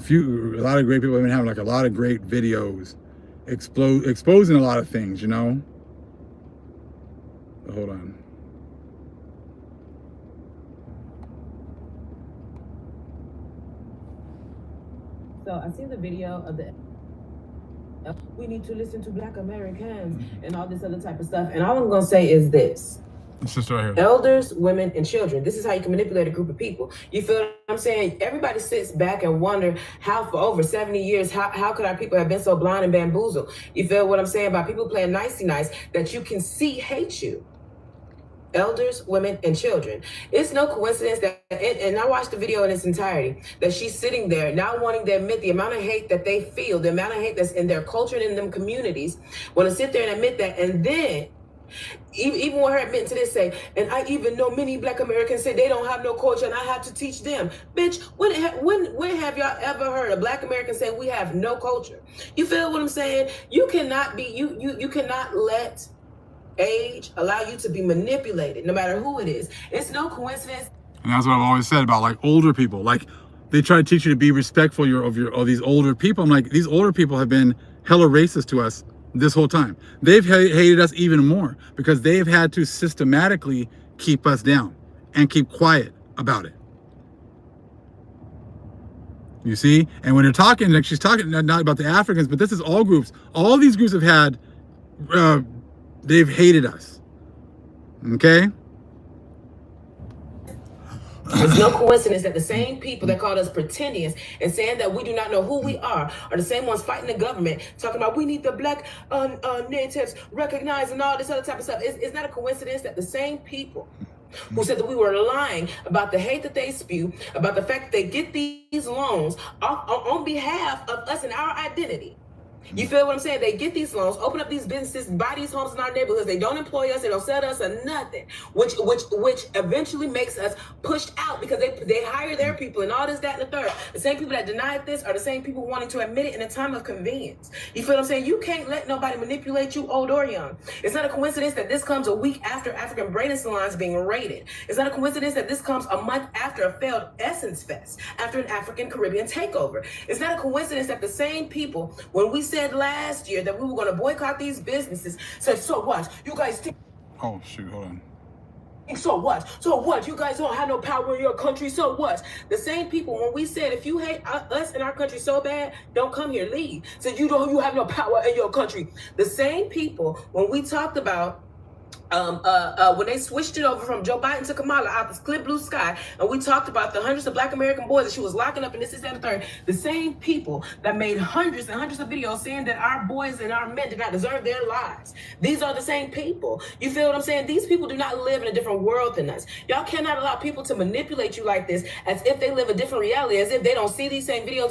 A lot of great people have been having like a lot of great videos exposing a lot of things, you know. Hold on. So I see the video of the we need to listen to Black Americans and all this other type of stuff. And all I'm gonna say is this. It's just right here. Elders, women, and children. This is how you can manipulate a group of people. You feel what I'm saying? Everybody sits back and wonder how for over 70 years, how could our people have been so blind and bamboozled? You feel what I'm saying? By people playing nicey nice that you can see hate you. Elders, women, and children. It's no coincidence that, and I watched the video in its entirety, that she's sitting there not wanting to admit the amount of hate that they feel, the amount of hate that's in their culture and in them communities, want to sit there and admit that, and then even when her admitting to this, say, and I even know many Black Americans say they don't have no culture and I have to teach them. Bitch, when have y'all ever heard a Black American say we have no culture? You feel what I'm saying? You cannot be, you cannot let age allow you to be manipulated, no matter who it is. It's no coincidence. And that's what I've always said about like older people. Like they try to teach you to be respectful of these older people. I'm like, these older people have been hella racist to us this whole time. They've hated us even more because they've had to systematically keep us down and keep quiet about it. You see? And when they're talking, like she's talking not about the Africans, but this is all groups. All these groups have had, they've hated us. Okay? It's no coincidence that the same people that called us pretendians and saying that we do not know who we are the same ones fighting the government, talking about we need the Black natives recognized and all this other type of stuff. It's not a coincidence that the same people who said that we were lying about the hate that they spew, about the fact that they get these loans on behalf of us and our identity. You feel what I'm saying? They get these loans, open up these businesses, buy these homes in our neighborhoods. They don't employ us. They don't sell to us or nothing, which eventually makes us pushed out because they hire their people and all this, that, and the third. The same people that denied this are the same people wanting to admit it in a time of convenience. You feel what I'm saying? You can't let nobody manipulate you, old or young. It's not a coincidence that this comes a week after African braiding salons being raided. It's not a coincidence that this comes a month after a failed Essence Fest, after an African Caribbean takeover. It's not a coincidence that the same people, when we said last year that we were going to boycott these businesses, said, so what? You guys think... Oh, shoot, hold on. So what? So what? You guys don't have no power in your country, so what? The same people, when we said, if you hate us in our country so bad, don't come here, leave. Said, you have no power in your country. The same people, when we talked about when they switched it over from Joe Biden to Kamala out this clear blue sky, and we talked about the hundreds of Black American boys that she was locking up in this, and the third, the same people that made hundreds and hundreds of videos saying that our boys and our men did not deserve their lives. These are the same people. You feel what I'm saying? These people do not live in a different world than us. Y'all cannot allow people to manipulate you like this as if they live a different reality, as if they don't see these same videos,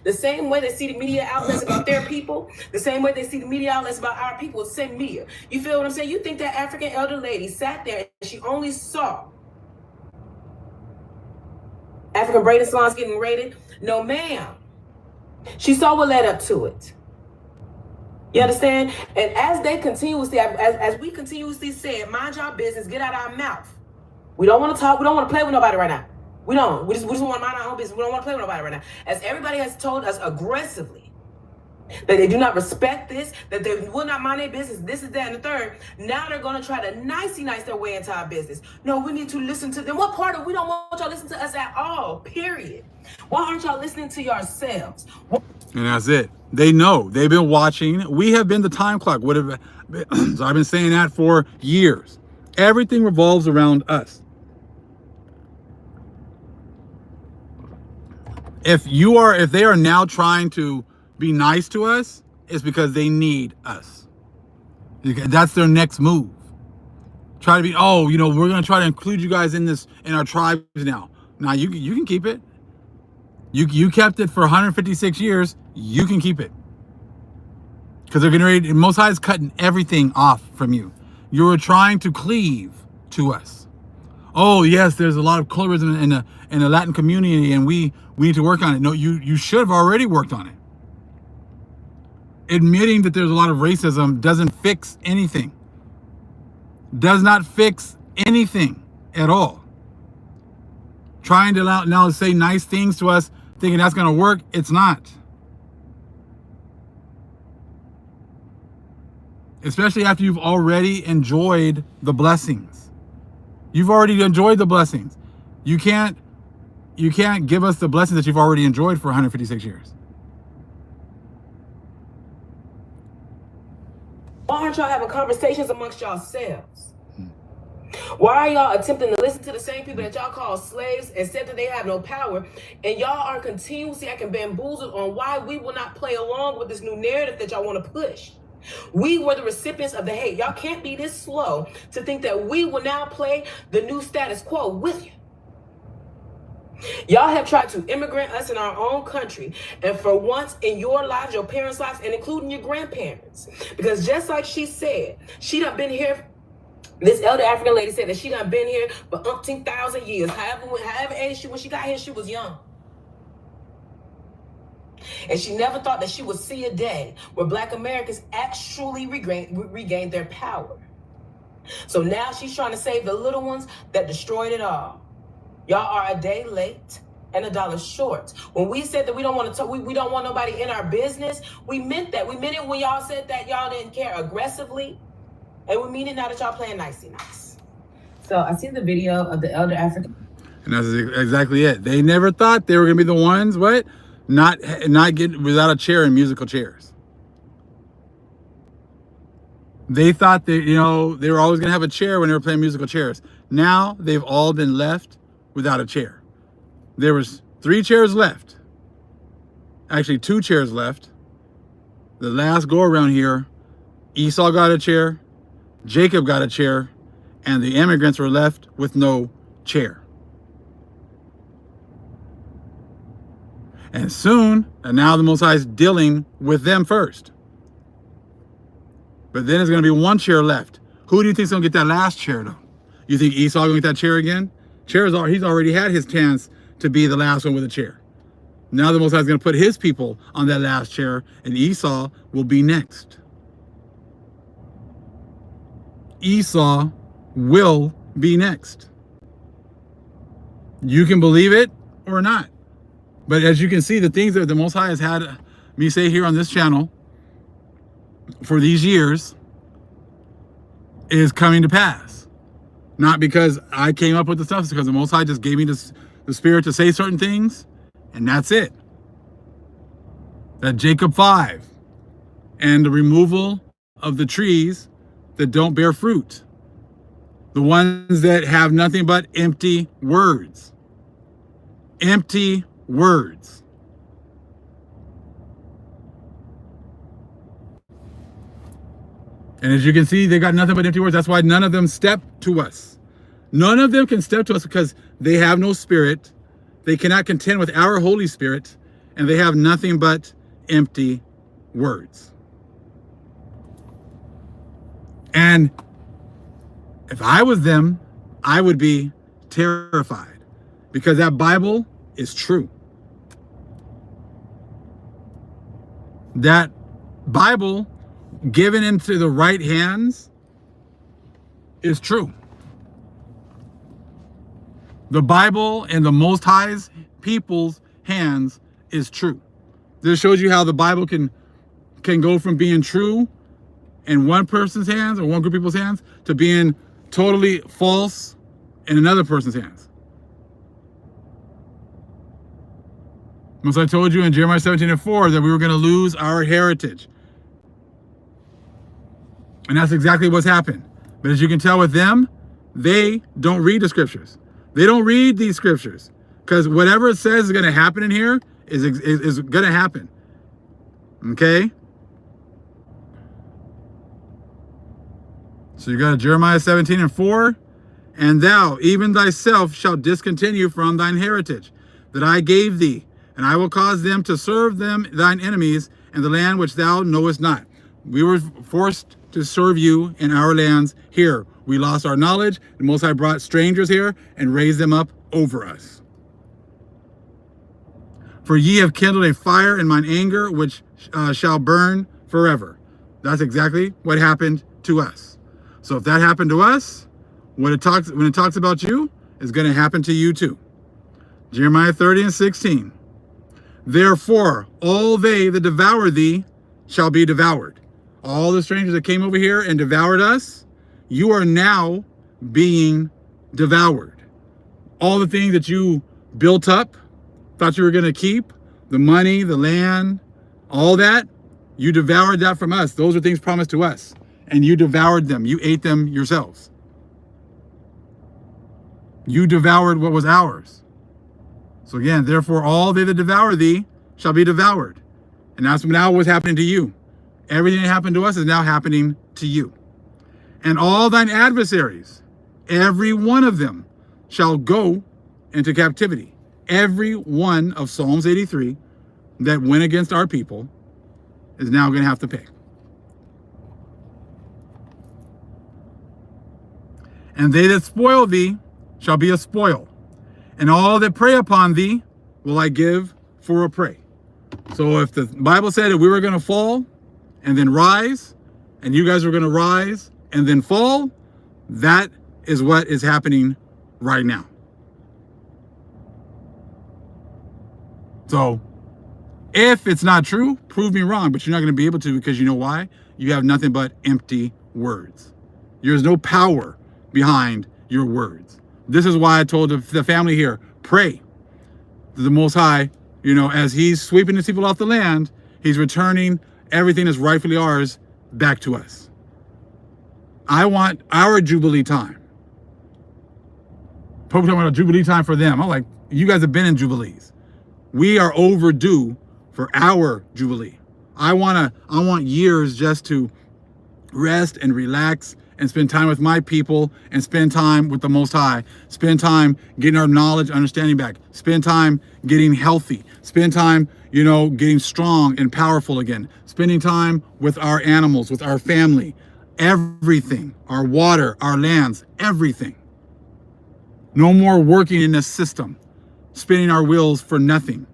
the same way they see the media outlets about their people, the same way they see the media outlets about our people, the same media. You feel what I'm saying? You think that African elder lady sat there and she only saw African braiding salons getting raided? No, ma'am. She saw what led up to it. You understand? And as they continuously, as we continuously said, mind your business, get out our mouth. We don't want to talk. We don't want to play with nobody right now. We don't. We just want to mind our own business. We don't want to play with nobody right now. As everybody has told us aggressively, that they do not respect this, that they will not mind their business, this is that and the third. Now they're going to try to nice their way into our business. No, we need to listen to them. What part of we don't want y'all listening to us at all, period. Why aren't y'all listening to yourselves? And that's it. They know. They've been watching. We have been the time clock. So I've been saying that for years. Everything revolves around us. If they are now trying to be nice to us, it's because they need us. That's their next move. Try to be, we're going to try to include you guys in our tribes now. Now you can keep it. You kept it for 156 years. You can keep it. Because they're getting ready. Most High is cutting everything off from you. You're trying to cleave to us. Oh yes, there's a lot of colorism in the Latin community, and we need to work on it. No, you should have already worked on it. Admitting that there's a lot of racism doesn't fix anything. Does not fix anything at all. Trying to now say nice things to us, thinking that's going to work, it's not. Especially after you've already enjoyed the blessings. You've already enjoyed the blessings. You can't give us the blessings that you've already enjoyed for 156 years. Why aren't y'all having conversations amongst yourselves? Why are y'all attempting to listen to the same people that y'all call slaves and said that they have no power? And y'all are continuously acting bamboozled on why we will not play along with this new narrative that y'all want to push. We were the recipients of the hate. Y'all can't be this slow to think that we will now play the new status quo with you. Y'all have tried to immigrate us in our own country, and for once in your lives, your parents' lives, and including your grandparents, because just like she said, she done been here. This elder African lady said that she done been here for umpteen thousand years. However age she, when she got here, she was young. And she never thought that she would see a day where Black Americans actually regained their power. So now she's trying to save the little ones that destroyed it all. Y'all are a day late and $1 short. When we said that we don't want to talk, we don't want nobody in our business, we meant that. We meant it when y'all said that y'all didn't care aggressively. And we mean it now that y'all playing nicey nice. So I see the video of the elder African. And that's exactly it. They never thought they were going to be the ones, not get without a chair in musical chairs. They thought that, they were always going to have a chair when they were playing musical chairs. Now they've all been left without a chair. There was 3 chairs left. Actually, 2 chairs left. The last go around here, Esau got a chair, Jacob got a chair, and the immigrants were left with no chair. And soon, and now the Most High is dealing with them first. But then there's going to be 1 chair left. Who do you think is going to get that last chair, though? You think Esau going to get that chair again? He's already had his chance to be the last one with a chair. Now the Most High is going to put his people on that last chair, and Esau will be next. Esau will be next. You can believe it or not. But as you can see, the things that the Most High has had me say here on this channel for these years is coming to pass. Not because I came up with the stuff, it's because the Most High just gave me the spirit to say certain things, and that's it. That Jacob 5 and the removal of the trees that don't bear fruit. The ones that have nothing but empty words. Empty words. And as you can see, they got nothing but empty words. That's why none of them step to us. None of them can step to us because they have no spirit. They cannot contend with our Holy Spirit, and they have nothing but empty words. And if I was them, I would be terrified because that Bible is true. That Bible given into the right hands is true. The Bible in the Most High's people's hands is true. This shows you how the Bible can can go from being true in one person's hands or one group of people's hands to being totally false in another person's hands. Most I told you in Jeremiah 17:4 that we were going to lose our heritage. And that's exactly what's happened. But as you can tell with them, they don't read the scriptures. They don't read these scriptures. Because whatever it says is going to happen in here is going to happen. Okay? So you got Jeremiah 17:4. And thou, even thyself, shalt discontinue from thine heritage that I gave thee, and I will cause them to serve them thine enemies in the land which thou knowest not. We were forced to serve you in our lands here. We lost our knowledge. The Most High brought strangers here and raised them up over us. For ye have kindled a fire in mine anger, which shall burn forever. That's exactly what happened to us. So if that happened to us, when it talks about you, it's going to happen to you too. Jeremiah 30:16. Therefore, all they that devour thee shall be devoured. All the strangers that came over here and devoured us, you are now being devoured. All the things that you built up, thought you were going to keep, the money, the land, all that, you devoured that from us. Those are things promised to us. And you devoured them. You ate them yourselves. You devoured what was ours. So again, therefore, all they that devour thee shall be devoured. And that's now what's happening to you. Everything that happened to us is now happening to you. And all thine adversaries, every one of them, shall go into captivity. Every one of Psalms 83 that went against our people is now going to have to pay. And they that spoil thee shall be a spoil, and all that prey upon thee will I give for a prey. So if the Bible said that we were going to fall and then rise, and you guys were going to rise and then fall, that is what is happening right now. So if it's not true, prove me wrong, but you're not going to be able to, because you know why? You have nothing but empty words. There's no power behind your words. This is why I told the family here, pray to the Most High. You know, as he's sweeping his people off the land, he's returning everything that's rightfully ours back to us. I want our Jubilee time. Pope talking about a Jubilee time for them. I'm like, you guys have been in Jubilees. We are overdue for our Jubilee. I want years just to rest and relax and spend time with my people and spend time with the Most High. Spend time getting our knowledge, understanding back. Spend time getting healthy. Spend time, you know, getting strong and powerful again. Spending time with our animals, with our family, everything, our water, our lands, everything. No more working in this system, spinning our wheels for nothing.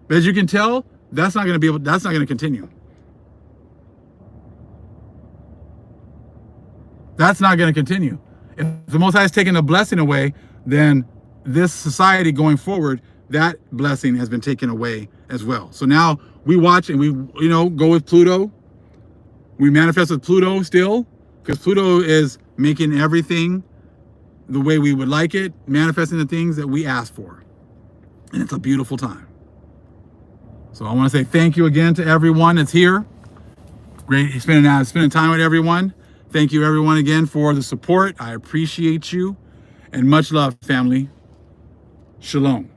But as you can tell, that's not going to continue. That's not going to continue. If the Most High is taking a blessing away, then this society going forward, that blessing has been taken away as well. So now we watch and we, you know, go with Pluto. We manifest with Pluto still, because Pluto is making everything the way we would like it, manifesting the things that we ask for. And it's a beautiful time. So I want to say thank you again to everyone that's here. Great spending time with everyone. Thank you everyone again for the support. I appreciate you. And much love, family. Shalom.